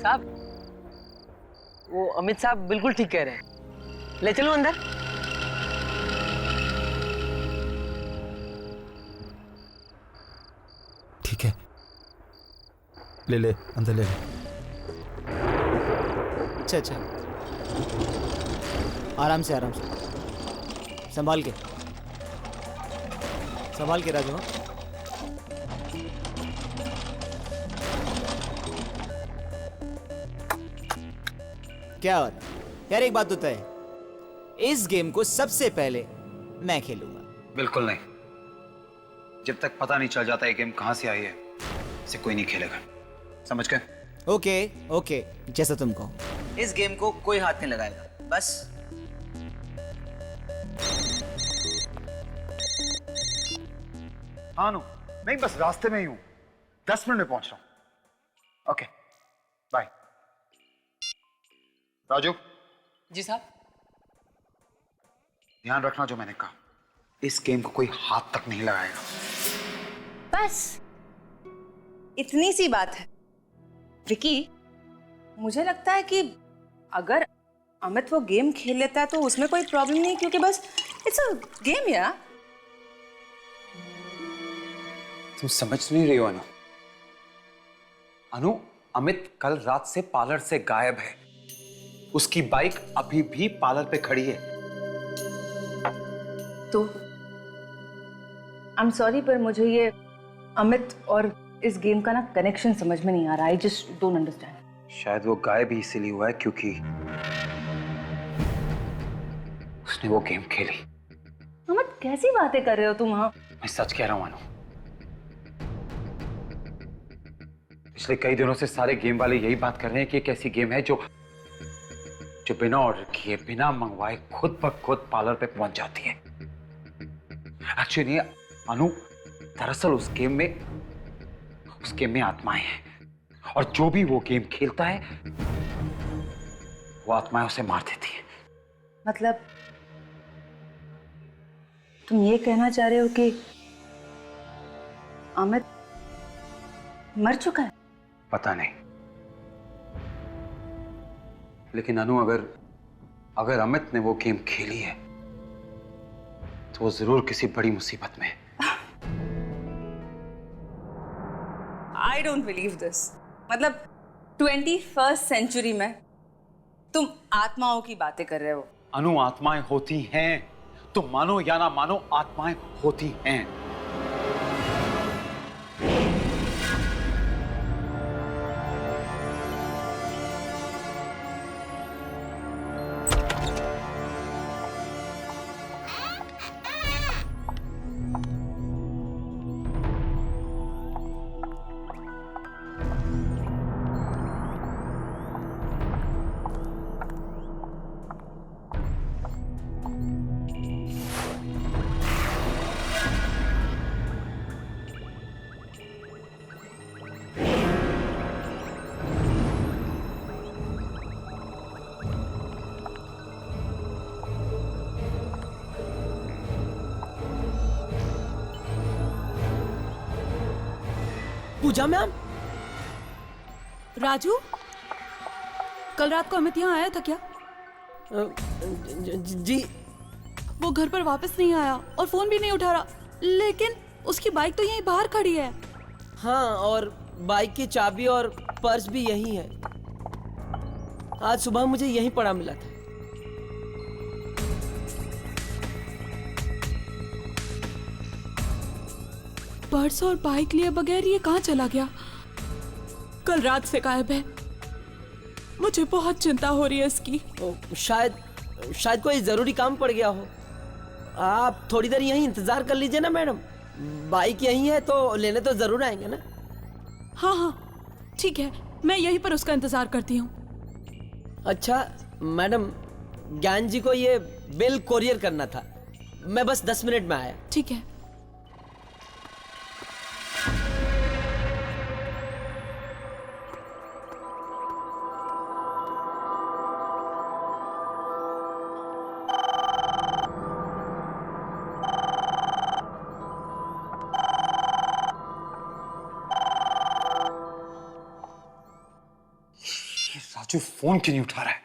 Speaker 12: साहब, वो अमित साहब बिल्कुल ठीक कह रहे हैं, ले चलो अंदर।
Speaker 13: ठीक है, ले ले, अंदर ले ले।
Speaker 14: अच्छा अच्छा, आराम से संभाल के राजू। हाँ? क्या बात यार, एक बात तो तय है, इस गेम को सबसे पहले मैं खेलूंगा।
Speaker 13: बिल्कुल नहीं, जब तक पता नहीं चल जाता ये गेम कहां से आई है, इसे कोई नहीं खेलेगा, समझ गए?
Speaker 14: ओके ओके, जैसा तुम कहो।
Speaker 10: इस गेम को कोई हाथ नहीं लगाएगा, बस।
Speaker 13: हाँ नो, नहीं बस रास्ते में ही हूं, 10 मिनट में पहुंच रहा हूं। Okay bye. राजू।
Speaker 12: जी साहब।
Speaker 13: ध्यान रखना जो मैंने कहा, इस गेम को कोई हाथ तक नहीं लगाएगा।
Speaker 4: बस इतनी सी बात है। विकी, मुझे लगता है कि अगर अमित वो गेम खेल लेता है तो उसमें कोई प्रॉब्लम नहीं, क्योंकि बस इट्स अ गेम यार।
Speaker 13: तुम समझ नहीं रही हो अनु। अनु, अमित कल रात से पार्लर से गायब है। उसकी बाइक अभी भी पार्लर पे खड़ी है।
Speaker 4: तो आई एम सॉरी, पर मुझे ये अमित और इस गेम का ना कनेक्शन समझ में नहीं आ रहा। I just don't understand.
Speaker 13: शायद वो गायब ही इसीलिए हुआ है क्योंकि उसने वो गेम खेली।
Speaker 4: अमित, कैसी बातें कर रहे हो तुम? हाँ,
Speaker 13: मैं सच कह रहा हूं अनु। पिछले कई दिनों से सारे गेम वाले यही बात कर रहे हैं कि एक ऐसी गेम है जो बिना ऑर्डर किए, बिना मंगवाए खुद ब खुद पार्लर पे पहुंच जाती है। एक्चुअली अनु, दरअसल उस गेम में आत्माएं हैं, और जो भी वो गेम खेलता है वो आत्माएं उसे मार देती है।
Speaker 4: मतलब तुम ये कहना चाह रहे हो कि अमित मर चुका है?
Speaker 13: पता नहीं, लेकिन अनु अगर अमित ने वो गेम खेली है तो वो जरूर किसी बड़ी मुसीबत में है।
Speaker 4: I don't believe this. मतलब 21st सेंचुरी में तुम आत्माओं की बातें कर रहे हो?
Speaker 13: अनु, आत्माएं होती हैं, तुम मानो या ना मानो, आत्माएं होती हैं।
Speaker 2: पूजा मैम। राजू, कल रात को अमित यहाँ आया था क्या?
Speaker 12: जी।
Speaker 2: वो घर पर वापस नहीं आया और फोन भी नहीं उठा रहा, लेकिन उसकी बाइक तो यहीं बाहर खड़ी है।
Speaker 12: हाँ, और बाइक की चाबी और पर्स भी यहीं है। आज सुबह मुझे यहीं पड़ा मिला था।
Speaker 2: पर्स और बाइक लिए बगैर ये कहाँ चला गया? कल रात से गायब है। मुझे बहुत चिंता हो रही है इसकी।
Speaker 12: शायद कोई जरूरी काम पड़ गया हो। आप थोड़ी देर यहीं इंतजार कर लीजिए ना मैडम, बाइक यहीं है तो लेने तो जरूर आएंगे ना।
Speaker 2: हाँ हाँ ठीक है, मैं यहीं पर उसका इंतजार करती हूँ।
Speaker 12: अच्छा मैडम, ज्ञान जी को ये बिल कोरियर करना था, मैं बस 10 मिनट में आया।
Speaker 2: ठीक है।
Speaker 13: राजू फोन क्यों नहीं उठा रहा है?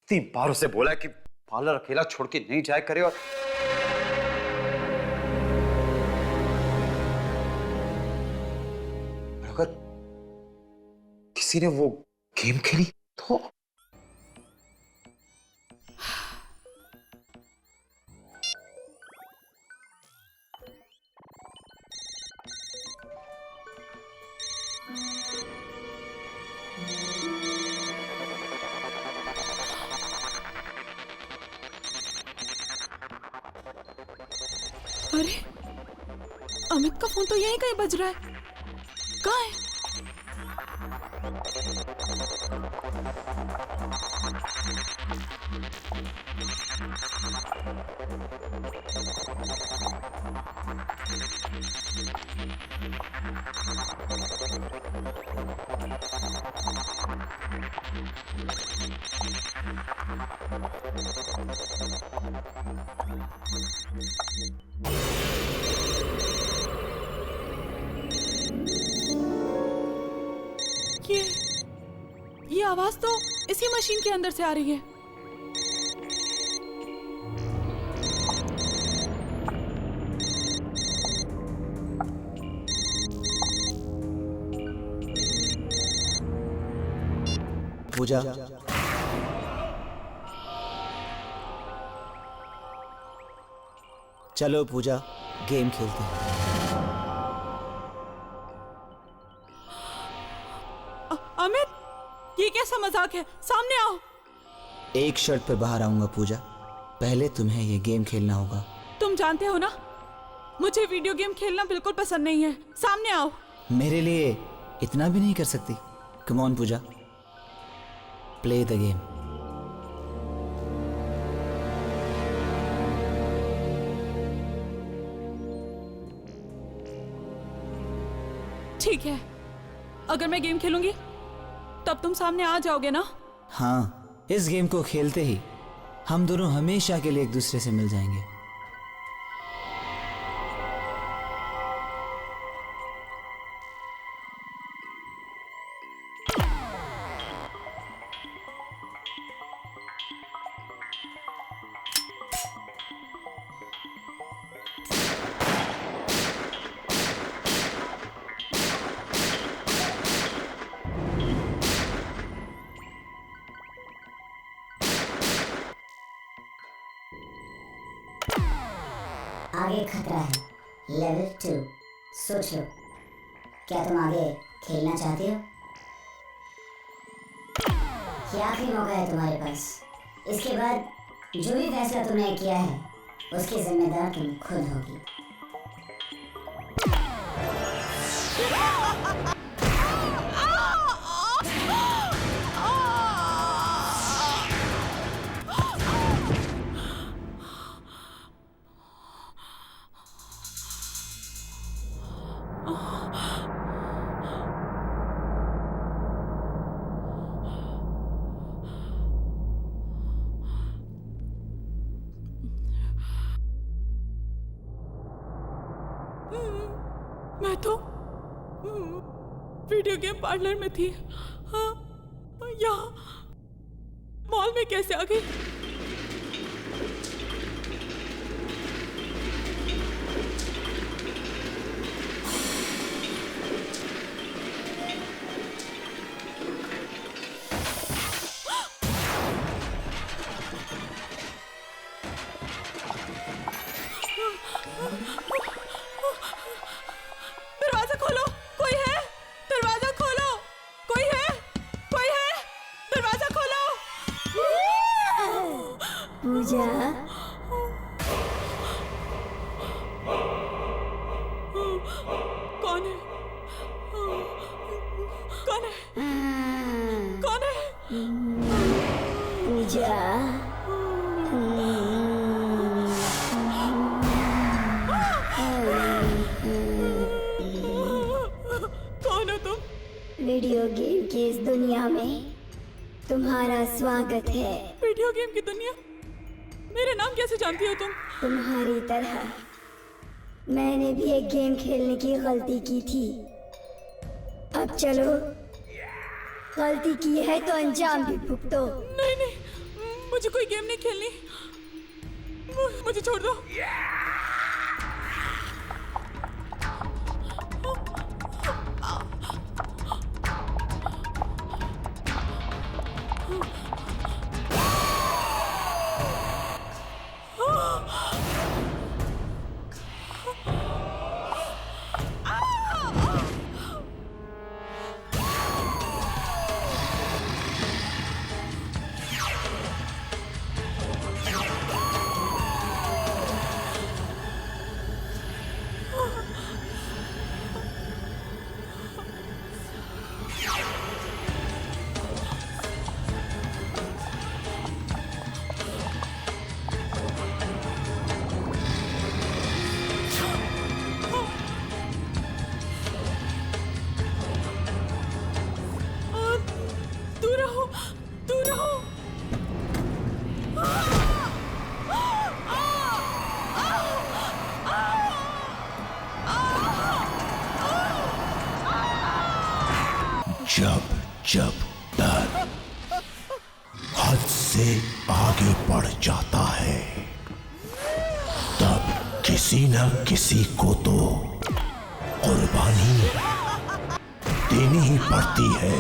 Speaker 13: 3 बार उसे बोला कि पार्लर अकेला छोड़ के नहीं जाया करे और अगर किसी ने वो गेम खेली तो
Speaker 2: अरे अमित का फोन तो यहीं कहीं बज रहा है। कहाँ है? ये आवाज तो इसी मशीन के अंदर से आ रही है।
Speaker 14: पूजा, चलो पूजा गेम खेलते हैं।
Speaker 2: अमित, ये कैसा मजाक है? सामने आओ।
Speaker 14: एक शर्त पे बाहर आऊंगा पूजा, पहले तुम्हें ये गेम खेलना होगा।
Speaker 2: तुम जानते हो ना, मुझे वीडियो गेम खेलना बिल्कुल पसंद नहीं है। सामने आओ।
Speaker 14: मेरे लिए इतना भी नहीं कर सकती? Come on Pooja, play the game.
Speaker 2: ठीक है, अगर मैं गेम खेलूंगी तब तुम सामने आ जाओगे ना?
Speaker 14: हाँ, इस गेम को खेलते ही हम दोनों हमेशा के लिए एक दूसरे से मिल जाएंगे।
Speaker 15: आगे खतरा है, लेवल 2। सोच लो, क्या तुम आगे खेलना चाहते हो? ये आखिरी मौका है तुम्हारे पास। इसके बाद जो भी फैसला तुमने किया है उसकी जिम्मेदार तुम खुद होगी।
Speaker 2: मैं तो वीडियो गेम पार्लर में थी। हाँ, यहाँ मॉल में कैसे आ गई? दरवाजा खोलो, कोई है? दरवाजा खोलो, कोई है? कोई है? दरवाजा खोलो।
Speaker 15: पूजा,
Speaker 2: कौन है? कौन है? कौन है?
Speaker 15: पूजा,
Speaker 2: कौन हो तुम?
Speaker 15: वीडियो गेम की इस दुनिया में तुम्हारा स्वागत है।
Speaker 2: वीडियो गेम की दुनिया? मेरे नाम कैसे जानती हो तुम?
Speaker 15: तुम्हारी तरह मैंने भी एक गेम खेलने की गलती की थी। अब चलो गलती की है तो अंजाम भी भुगतो।
Speaker 2: नहीं नहीं, मुझे कोई गेम नहीं खेलनी, मुझे छोड़ दो।
Speaker 7: जब जब डर हद से आगे बढ़ जाता है, तब किसी न किसी को तो कुर्बानी देनी ही पड़ती है।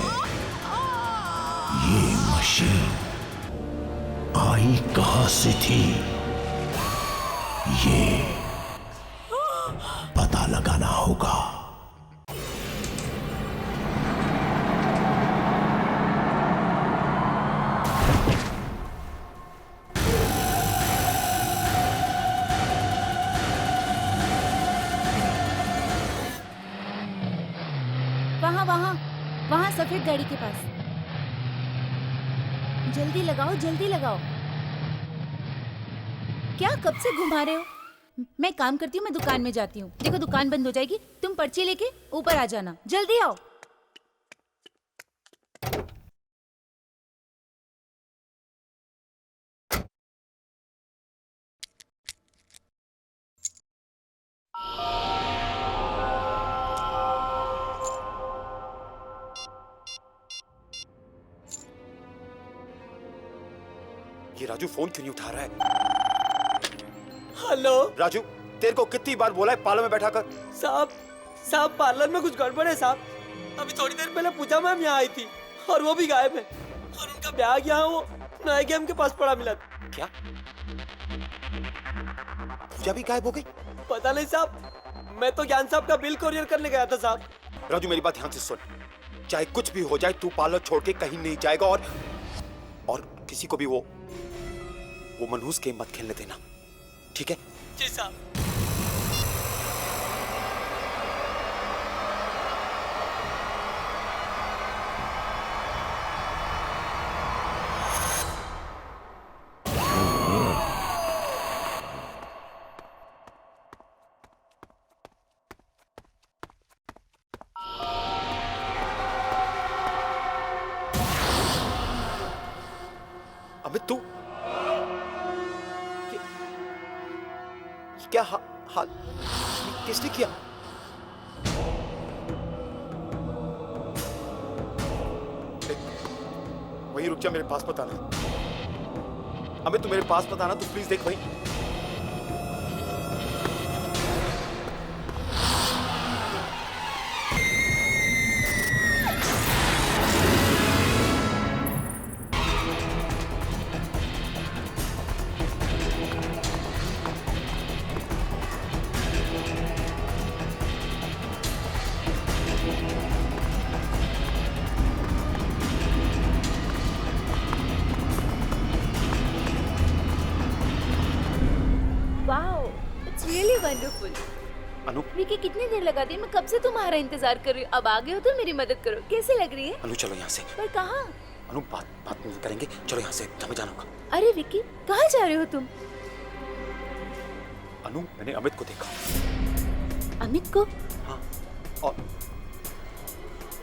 Speaker 7: ये मशीन आई कहां से थी, ये पता लगाना होगा।
Speaker 2: वहाँ सफेद गाड़ी के पास। जल्दी लगाओ, जल्दी लगाओ। क्या कब से घुमा रहे हो? मैं काम करती हूँ, मैं दुकान में जाती हूँ। देखो दुकान बंद हो जाएगी, तुम पर्ची लेके ऊपर आ जाना। जल्दी आओ।
Speaker 16: ये राजू फोन क्यों नहीं उठा रहा है?
Speaker 12: हेलो
Speaker 16: राजू, तेरे को कितनी बार बोला है पार्लर में बैठा कर?
Speaker 12: साहब पार्लर में कुछ गड़बड़ है साहब। अभी थोड़ी देर पहले पूजा मैम यहाँ आई थी और वो भी गायब है, और उनका बैग यहाँ वो नए गेम के पास पड़ा मिला।
Speaker 16: क्या पूजा भी गायब हो गई?
Speaker 12: पता नहीं साहब, मैं तो ज्ञान साहब का बिल कोरियर करने गया था साहब।
Speaker 16: राजू मेरी बात ध्यान से सुन, चाहे कुछ भी हो जाए तू पार्लर छोड़ के कहीं नहीं जाएगा, और किसी को भी वो मनहूस गेम मत खेलने देना, ठीक है?
Speaker 12: जी साहब।
Speaker 16: अमित तू क्या हाल किसने किया? वहीं रुक जा, मेरे पास मत आना। अमित तू मेरे पास मत आना, तू प्लीज देख वहीं। अनु,
Speaker 2: विकी कितनी देर लगा दी? मैं कब से तुम्हारा इंतजार कर रही हूँ। अब आ गए हो तो मेरी मदद करो। कैसे लग रही है?
Speaker 16: अनु चलो यहाँ से।
Speaker 2: पर कहाँ?
Speaker 16: अनु बात नहीं करेंगे, चलो यहाँ से, हमें जाना होगा।
Speaker 2: अरे विकी कहाँ जा रहे हो तुम?
Speaker 16: अनु मैंने अमित को देखा।
Speaker 2: अमित को?
Speaker 16: हाँ, और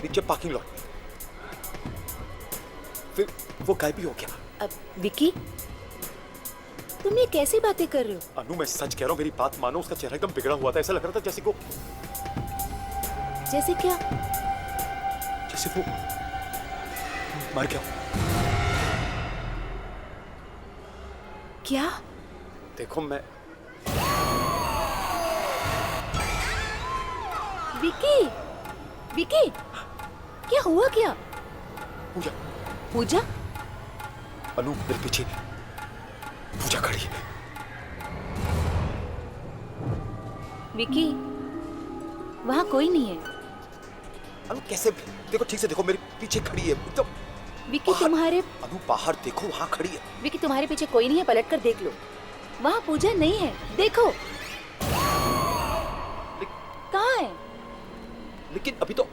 Speaker 16: नीचे पार्किंग लॉट में, फिर वो गायब भी हो गया।
Speaker 2: अब विकी तुम ये कैसी बातें कर रहे हो?
Speaker 16: अनु मैं सच कह रहा हूँ, मेरी बात मानो। उसका चेहरा एकदम बिगड़ा हुआ था, ऐसा लग रहा था जैसे को।
Speaker 2: जैसे क्या?
Speaker 16: जैसे वो मर गया हूं।
Speaker 2: क्या?
Speaker 16: देखो मैं
Speaker 2: विकी, विकी, क्या हुआ क्या?
Speaker 16: पूजा,
Speaker 2: पूजा?
Speaker 16: अनु मेरे पीछे पूजा खड़ी है।
Speaker 2: विकी, वहाँ कोई नहीं है।
Speaker 16: अनु कैसे? देखो ठीक से देखो, मेरे पीछे खड़ी है एकदम।
Speaker 2: विकी तुम्हारे
Speaker 16: अनु बाहर देखो, वहाँ खड़ी है।
Speaker 2: विकी तुम्हारे पीछे कोई नहीं है, पलट कर देख लो। वहाँ पूजा नहीं है, देखो। कहाँ है?
Speaker 16: लेकिन अभी तो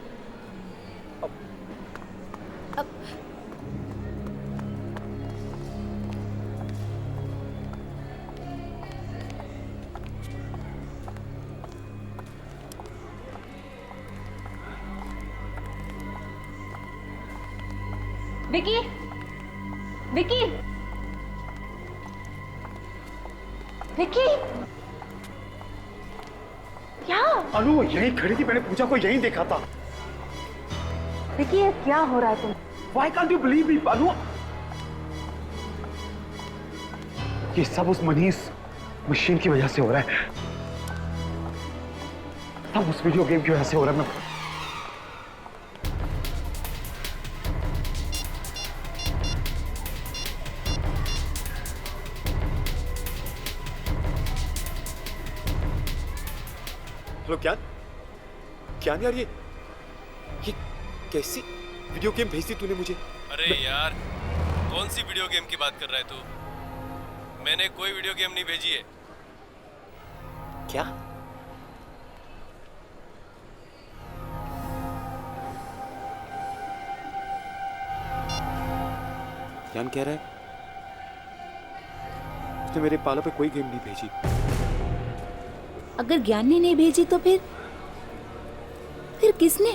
Speaker 2: विकी, विकी, विकी, क्या?
Speaker 13: अनु यहीं खड़ी थी, मैंने पूजा को यहीं देखा था।
Speaker 2: विकी, ये क्या हो रहा है तुम?
Speaker 13: Why can't you believe me, अनु? ये सब उस मनीष मशीन की वजह से हो रहा है। सब उस वीडियो गेम की वजह से हो रहा है।
Speaker 16: हेलो ज्ञान, ज्ञान यार, ये कैसी वीडियो गेम भेजी तूने मुझे?
Speaker 5: अरे यार, कौन सी वीडियो गेम की बात कर रहा है तू? मैंने कोई वीडियो गेम नहीं भेजी है।
Speaker 16: क्या? ज्ञान कह रहा है उसने मेरे पाला पे कोई गेम नहीं भेजी।
Speaker 2: अगर ज्ञान ने नहीं भेजी तो फिर किसने?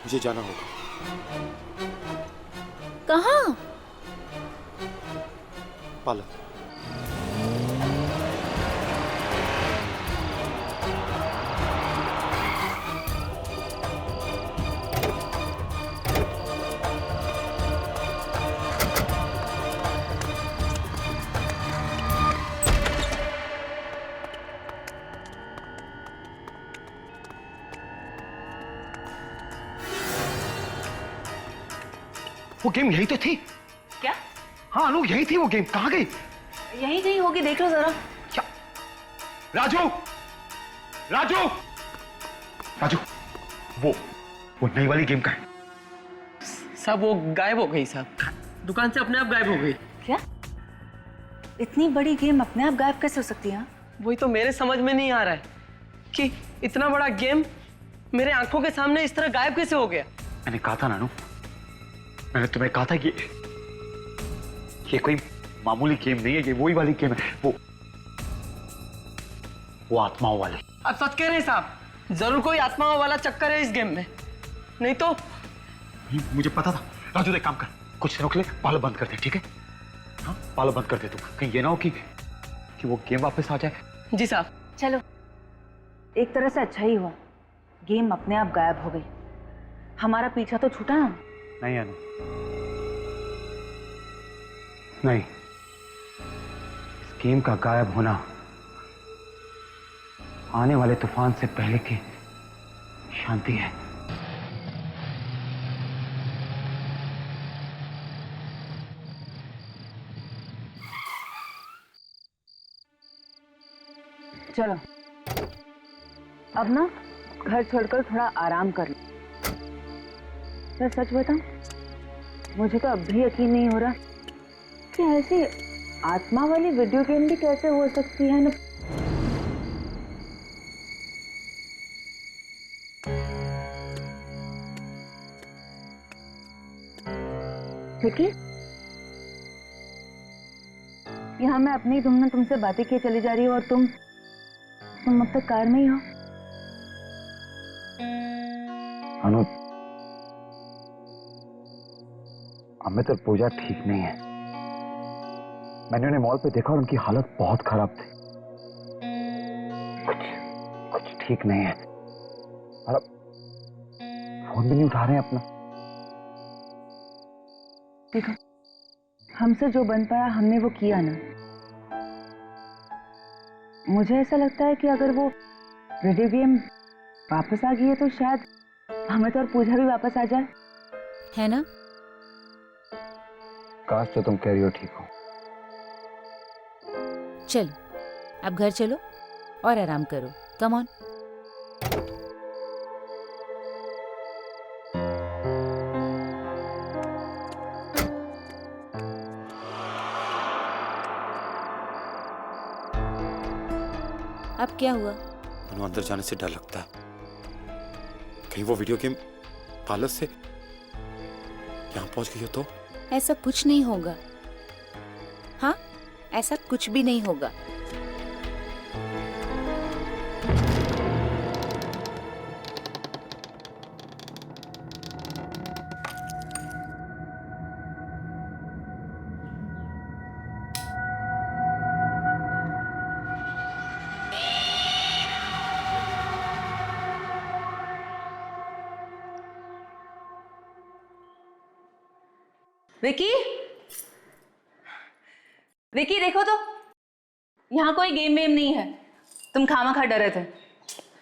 Speaker 16: मुझे जाना होगा।
Speaker 2: कहाँ?
Speaker 16: पाला।
Speaker 13: वो गेम यही तो थी।
Speaker 2: क्या?
Speaker 13: हाँ अनु, यही थी वो गेम। कहाँ गई?
Speaker 2: यहीं कहीं होगी, देख लो जरा।
Speaker 13: क्या? राजू, राजू, राजू, वो नई वाली गेम का है।
Speaker 12: साहब वो गायब हो गई साहब, दुकान से अपने आप गायब हो गई।
Speaker 4: क्या? इतनी बड़ी गेम अपने आप गायब कैसे हो सकती है?
Speaker 12: वही तो मेरे समझ में नहीं आ रहा है कि इतना बड़ा गेम मेरे आंखों के सामने इस तरह गायब कैसे हो गया।
Speaker 13: मैंने कहा था नानू, मैंने तुम्हें कहा था कि ये कोई मामूली गेम नहीं है, ये वही वाली गेम है, वो आत्माओं वाली।
Speaker 12: आप सच कह रहे हैं साहब? जरूर कोई आत्माओं वाला चक्कर है इस गेम में, नहीं तो।
Speaker 13: मुझे पता था। राजू एक काम कर, कुछ दिनों के लिए पालो बंद कर दे, ठीक है? हाँ पालो बंद कर दे तू, कहीं ये ना हो कि वो गेम वापस आ जाए।
Speaker 12: जी साहब।
Speaker 4: चलो, एक तरह से अच्छा ही हुआ, गेम अपने आप गायब हो गई। हमारा पीछा तो छूटा ना।
Speaker 13: नहीं अनु, नहीं, इस गेम का गायब होना आने वाले तूफान से पहले की शांति है।
Speaker 4: चलो अब ना घर छोड़कर थोड़ा आराम कर लो। मैं सच बताऊं, मुझे तो अब भी यकीन नहीं हो रहा कि ऐसी आत्मा वाली वीडियो गेम भी कैसे हो सकती है ना। विकी, यहाँ मैं अपनी धुन में तुमसे बातें किए चली जा रही हूँ और तुम अब तक कार में ही हो।
Speaker 13: अनु, अमित और पूजा ठीक नहीं है। मैंने उन्हें मॉल पे देखा और उनकी हालत बहुत खराब थी। कुछ ठीक नहीं है। और अब फोन भी नहीं उठा रहे हैं अपना।
Speaker 4: देखो, हमसे जो बन पाया हमने वो किया ना। मुझे ऐसा लगता है कि अगर वो रेडियो गेम वापस आ गई है तो शायद अमित और पूजा भी वापस आ जाए,
Speaker 2: है ना?
Speaker 13: काश जो तुम कह रही हो ठीक हो।
Speaker 2: चलो अब घर चलो और आराम करो। Come on. अब क्या हुआ?
Speaker 16: मनु, अंदर जाने से डर लगता है। कहीं वो वीडियो गेम पार्लर से यहाँ पहुंच गई हो तो?
Speaker 2: ऐसा कुछ नहीं होगा। हाँ, ऐसा कुछ भी नहीं होगा।
Speaker 4: विकी, विकी देखो तो, यहाँ कोई गेम वेम नहीं है। तुम खामखा डरे थे।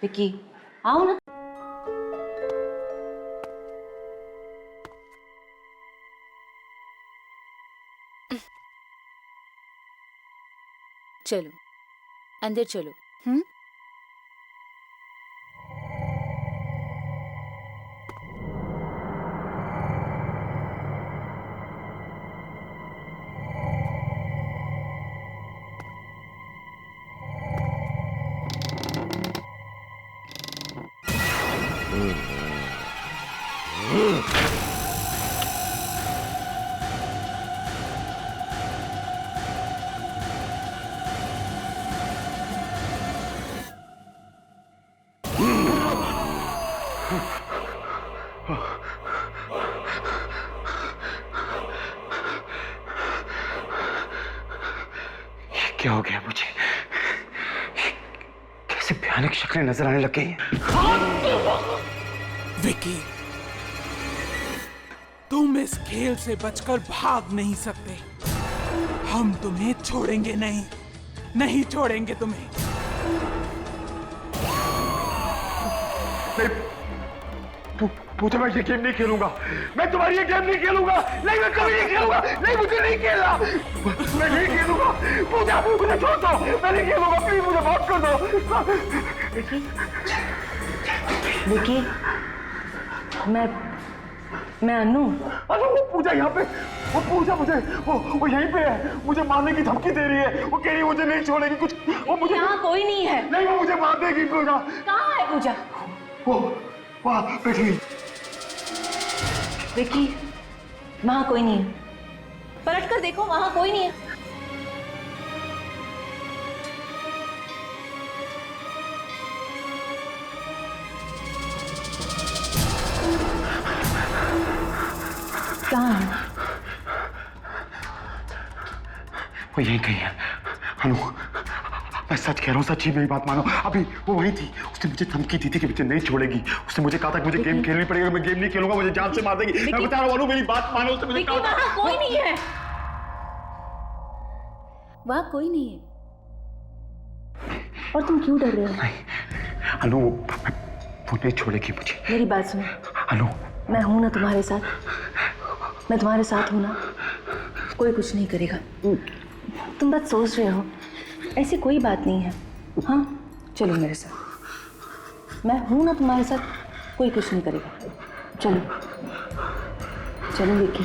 Speaker 4: विकी आओ ना।
Speaker 2: चलो अंदर चलो। हम्म।
Speaker 13: क्या हो गया मुझे? कैसे भयानक शक्लें नजर आने लग गई हैं।
Speaker 1: विकी, तुम इस खेल से बचकर भाग नहीं सकते। हम तुम्हें छोड़ेंगे नहीं, नहीं छोड़ेंगे तुम्हें।
Speaker 6: पूजा, मैं ये गेम नहीं खेलूंगा। मैं तुम्हारी ये गेम नहीं खेलूंगा। नहीं, मैं कभी नहीं खेलूंगा। नहीं, मुझे नहीं खेलना। मैं नहीं खेलूंगा। पूजा, मुझे छोड़ दो। मैं नहीं खेलूंगा। प्लीज मुझे माफ कर दो।
Speaker 4: विकी, विकी, मैं अनु।
Speaker 6: वो पूजा यहाँ पे, वो पूजा मुझे वो यहीं पे है। मुझे मारने की धमकी दे रही है। वो कह रही है मुझे नहीं छोड़ेगी कुछ। वो मुझे
Speaker 4: यहाँ कोई नहीं है।
Speaker 6: नहीं, वो मुझे मार देगी। पूजा
Speaker 4: कहाँ है? पूजा
Speaker 6: वो वहाँ बैठी।
Speaker 4: विकी, वहाँ कोई नहीं है। पलट कर देखो, वहाँ कोई नहीं है। कहाँ है?
Speaker 6: वो यहीं कहीं है। अनु, मैं सच कह रहा हूँ, सच्ची मेरी बात मानो। अभी वो वही थी। उसने मुझे धमकी दी थी कि मुझे नहीं छोड़ेगी। उसने मुझे कहा था कि मुझे गेम खेलनी पड़ेगी। मैं गेम नहीं खेलूंगा, मुझे जान से मार देगी। मैं बता रहा हूँ अनु, मेरी बात मानो। उसने मुझे कहा
Speaker 4: वहाँ कोई नहीं है।
Speaker 2: वहाँ कोई नहीं है।
Speaker 4: और तुम क्यों डर रहे हो?
Speaker 6: नहीं अनु, वो नहीं छोड़ेगी मुझे।
Speaker 4: मेरी बात सुनो
Speaker 6: अनु,
Speaker 4: मैं हूं ना तुम्हारे साथ। मैं तुम्हारे साथ हूं ना। कोई कुछ नहीं करेगा। तुम बस सोच रहे हो, ऐसी कोई बात नहीं है। हाँ, चलो मेरे साथ। मैं हूं ना तुम्हारे साथ, कोई कुछ नहीं करेगा। चलो चलो विकी।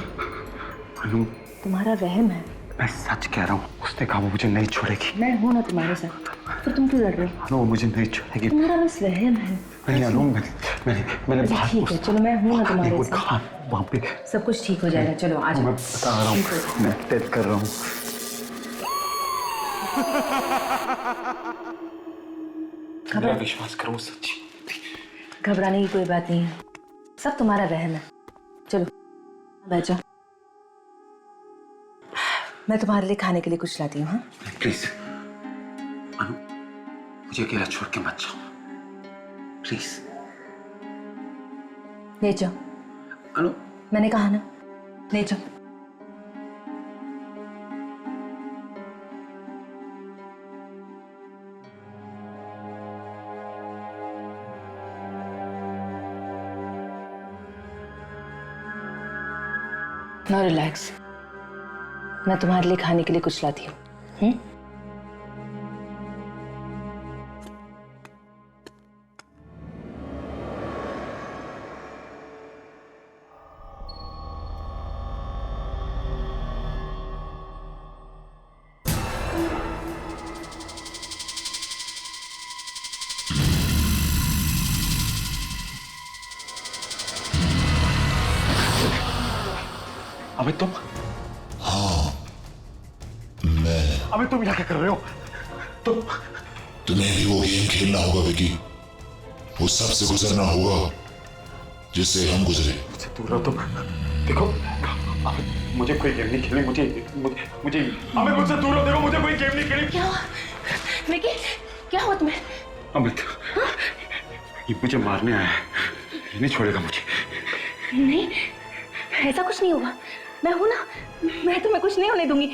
Speaker 6: अनु,
Speaker 4: तुम्हारा वहम है।
Speaker 6: मैं सच कह रहा हूँ। उसने कहा वो मुझे नहीं छोड़ेगी।
Speaker 4: मैं हूं ना तुम्हारे साथ, फिर तुम क्यों डर रहे हो?
Speaker 6: अनु, वो मुझे नहीं छोड़ेगी।
Speaker 4: तुम्हारा बस वहम है।
Speaker 6: नहीं अनु, मैंने बात।
Speaker 4: ठीक है, चलो मैं हूं ना तुम्हारे साथ।
Speaker 6: वहाँ पे
Speaker 4: सब कुछ ठीक हो जाएगा। चलो आ जाओ।
Speaker 6: मैं बता रहा हूँ, मैं टेस्ट कर रहा हूँ। मेरा विश्वास करो, सच्ची।
Speaker 4: घबराने की कोई बात नहीं है, सब तुम्हारा वहम है। चलो बैठ जाओ, मैं तुम्हारे लिए खाने के लिए कुछ लाती हूँ। हाँ
Speaker 6: प्लीज अनु, मुझे अकेला छोड़ के मत जाओ प्लीज।
Speaker 4: ले जाओ
Speaker 6: अनु,
Speaker 4: मैंने कहा ना, ले जाओ। नो रिलैक्स, मैं तुम्हारे लिए खाने के लिए कुछ लाती हूँ।
Speaker 13: अमित तुम?
Speaker 11: हाँ मैं।
Speaker 13: अमित तुम यहाँ क्या कर रहे हो?
Speaker 11: तुम्हें भी वो गेम खेलना होगा विकी। वो सबसे गुजरना होगा जिससे हम गुजरे।
Speaker 13: दूर रहो तुम। देखो अमित, मुझे कोई गेम नहीं खेलनी। मुझे अमित मुझसे दूर रहो। देखो मुझे कोई गेम नहीं खेलनी।
Speaker 4: क्या विकी, क्या हुआ तुम्हें?
Speaker 13: अमित ये मुझे मारने आया है, ये नहीं छोड़ेगा मुझे।
Speaker 4: नहीं, ऐसा कुछ नहीं होगा। मैं हूं ना, मैं तुम्हें कुछ नहीं होने दूंगी,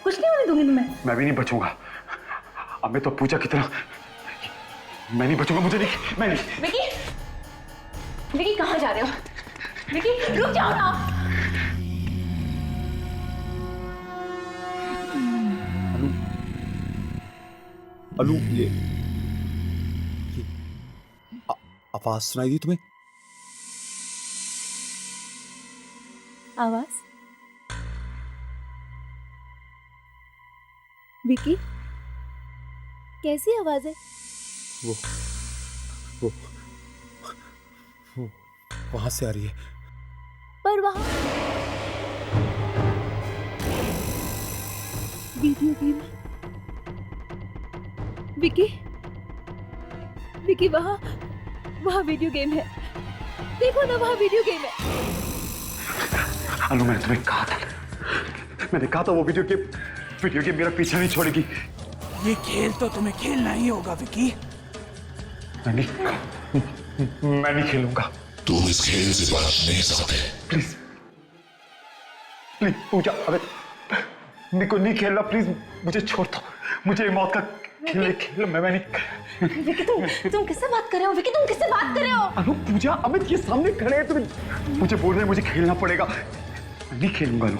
Speaker 4: कुछ नहीं होने दूंगी तुम्हें।
Speaker 13: मैं भी नहीं बचूंगा। अमित तो पूजा की तरह मैं नहीं बचूंगा। मुझे नहीं, मैं नहीं।
Speaker 4: विकी, विकी कहाँ जा रहे हो? विकी रुक जाओ ना।
Speaker 16: अनु ये आवाज सुनाई दी तुम्हें?
Speaker 2: आवाज? विकी, कैसी आवाज है?
Speaker 16: वो वहां से आ रही है।
Speaker 2: पर वहां वीडियो गेम है। विकी, विकी वहां वीडियो गेम है। देखो ना, वहां वीडियो गेम है।
Speaker 13: अनु मैंने तुम्हें कहा था वो वीडियो गेम मेरा पीछा नहीं छोड़ेगी।
Speaker 1: ये खेल तो तुम्हें खेलना ही होगा विकी।
Speaker 13: मैं नहीं खेलूंगा।
Speaker 11: तुम इस खेल से बच नहीं सकते।
Speaker 13: प्लीज पूजा, अबे मेरे को नहीं खेलना। प्लीज मुझे छोड़ दो। मुझे मौत का खेल मैं नहीं।
Speaker 4: विकी तुम किससे बात कर रहे हो? विकी तुम किससे बात कर रहे हो?
Speaker 13: अनु पूजा, अमित ये सामने खड़े हैं, तुम्हें मुझे बोल रहे हैं मुझे खेलना पड़ेगा। मैं नहीं खेलूंगा अनु,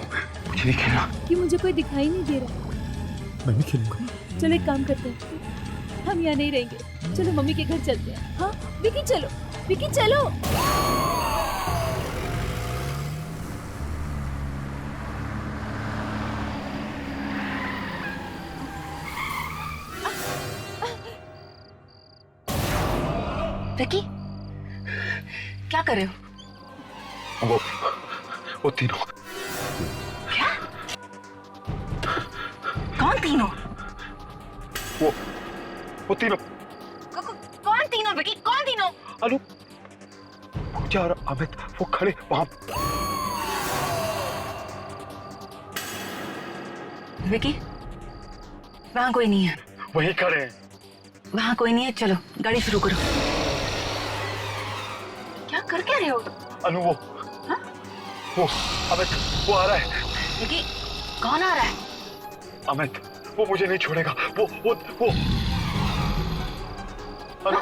Speaker 13: मुझे नहीं खेलना।
Speaker 2: कि मुझे कोई दिखाई नहीं दे रहा।
Speaker 13: मैं नहीं खेलूंगा।
Speaker 2: चलो एक काम करते हैं, हम यहाँ नहीं रहेंगे। चलो मम्मी के घर चलते हैं। हाँ विकी चलो, विकी चलो।
Speaker 4: विकी क्या कर रहे हो?
Speaker 13: वो तीनों।
Speaker 4: क्या? कौन तीनों?
Speaker 13: वो तीनों।
Speaker 4: कौन तीनों विकी? कौन तीनों?
Speaker 13: अनु पूजा और अमित वो खड़े वहां।
Speaker 4: विकी वहां कोई नहीं है।
Speaker 13: वहीं खड़े हैं।
Speaker 4: वहां कोई नहीं है, चलो गाड़ी शुरू करो। क्या कर क्या रहे हो?
Speaker 13: अनु वो अमित वो आ रहा है।
Speaker 4: विकी कौन आ रहा है?
Speaker 13: अमित वो मुझे नहीं छोड़ेगा। वो अनु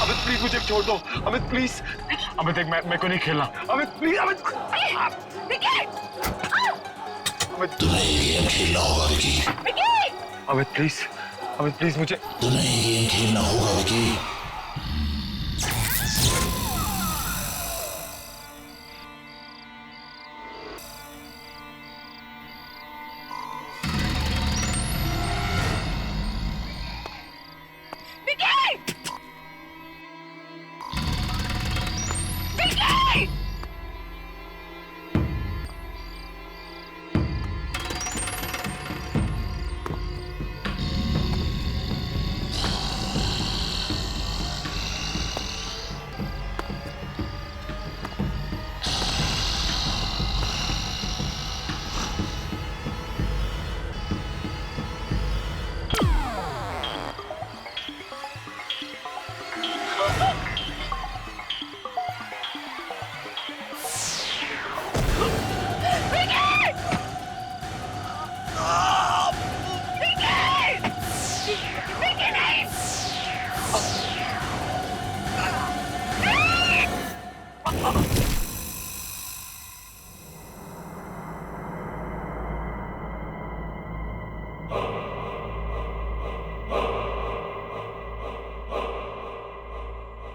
Speaker 13: अमित प्लीज मुझे छोड़ दो। अमित प्लीज। अमित मैं को नहीं खेलना। अमित प्लीज। अमित
Speaker 11: तुम्हें ये गेम खेलना होगा विकी।
Speaker 13: अमित प्लीज। अमित प्लीज मुझे।
Speaker 11: तुम्हें ये गेम खेलना होगा विकी।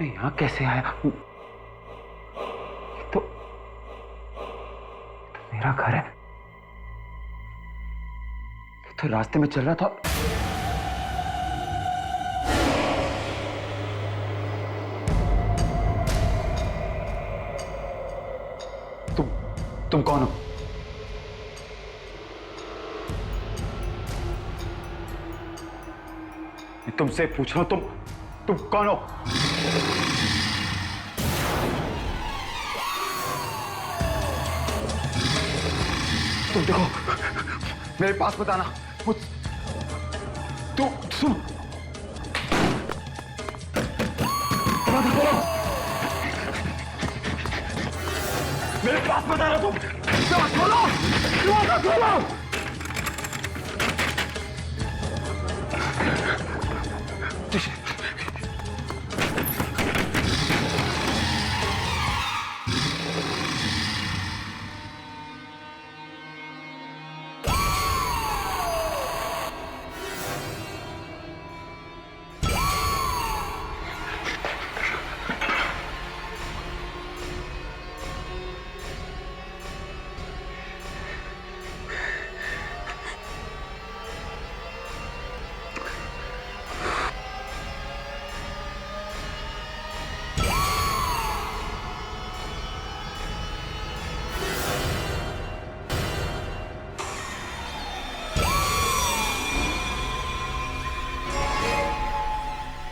Speaker 13: मैं यहाँ कैसे आया? तो मेरा घर है। तो रास्ते में चल रहा था। तुम कौन हो? मैं तुमसे पूछ रहा हूं, तुम कौन हो? तुम देखो, मेरे पास बताना। तू सुन, मेरे पास बता रहा तुम। खोलो, खोलो।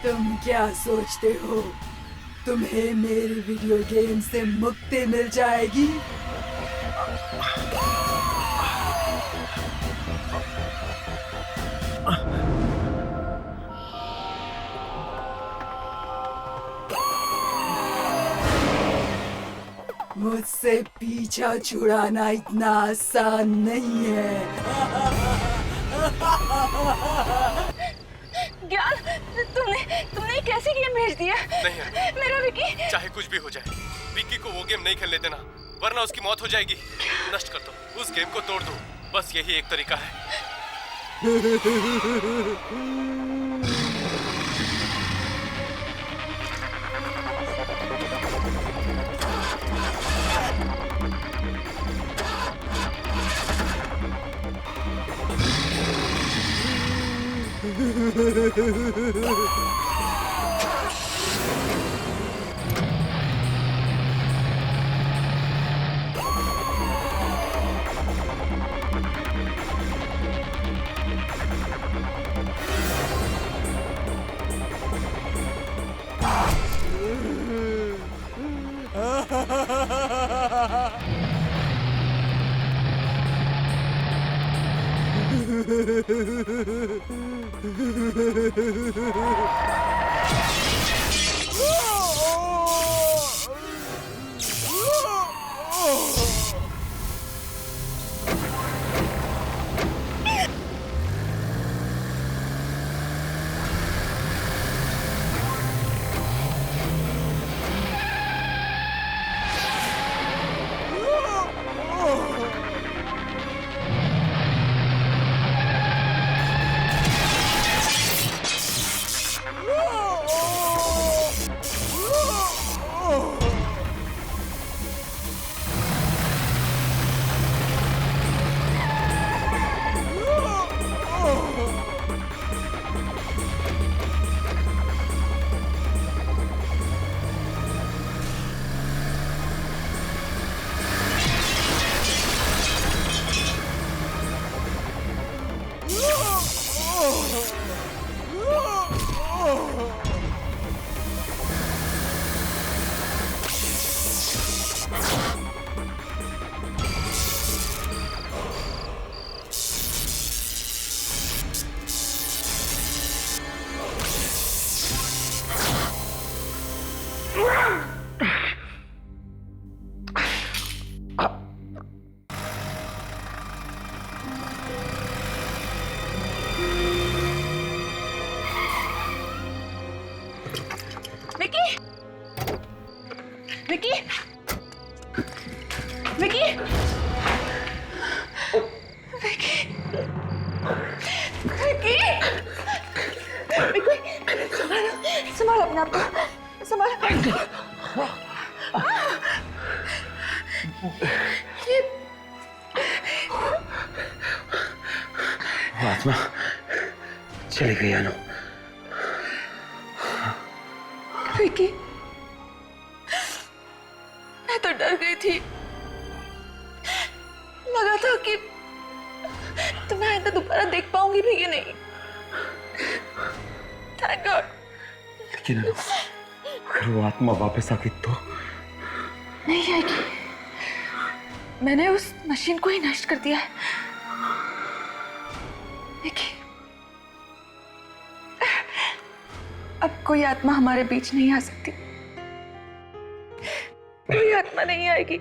Speaker 17: तुम क्या सोचते हो तुम्हें मेरी वीडियो गेम से मुक्ति मिल जाएगी? मुझसे पीछा छुड़ाना इतना आसान नहीं है।
Speaker 18: ज्ञान, तुमने कैसे गेम भेज दिया?
Speaker 5: नहीं
Speaker 18: मेरा विकी।
Speaker 5: चाहे कुछ भी हो जाए, विकी को वो गेम नहीं खेलने देना, वरना उसकी मौत हो जाएगी। नष्ट कर दो, उस गेम को तोड़ दो, बस यही एक तरीका है। वो आत्मा चली गई अनु।
Speaker 18: विकी, मैं तो डर गई थी। लगा था कि तुम्हें आइंदा दोबारा देख पाऊंगी भी कि नहीं। Thank God.
Speaker 5: लेकिन अनु, अगर वो आत्मा वापस आ गई तो?
Speaker 18: नहीं आएगी। मैंने उस मशीन को ही नष्ट कर दिया है। विकी, अब कोई आत्मा हमारे बीच नहीं आ सकती। कोई आत्मा नहीं आएगी।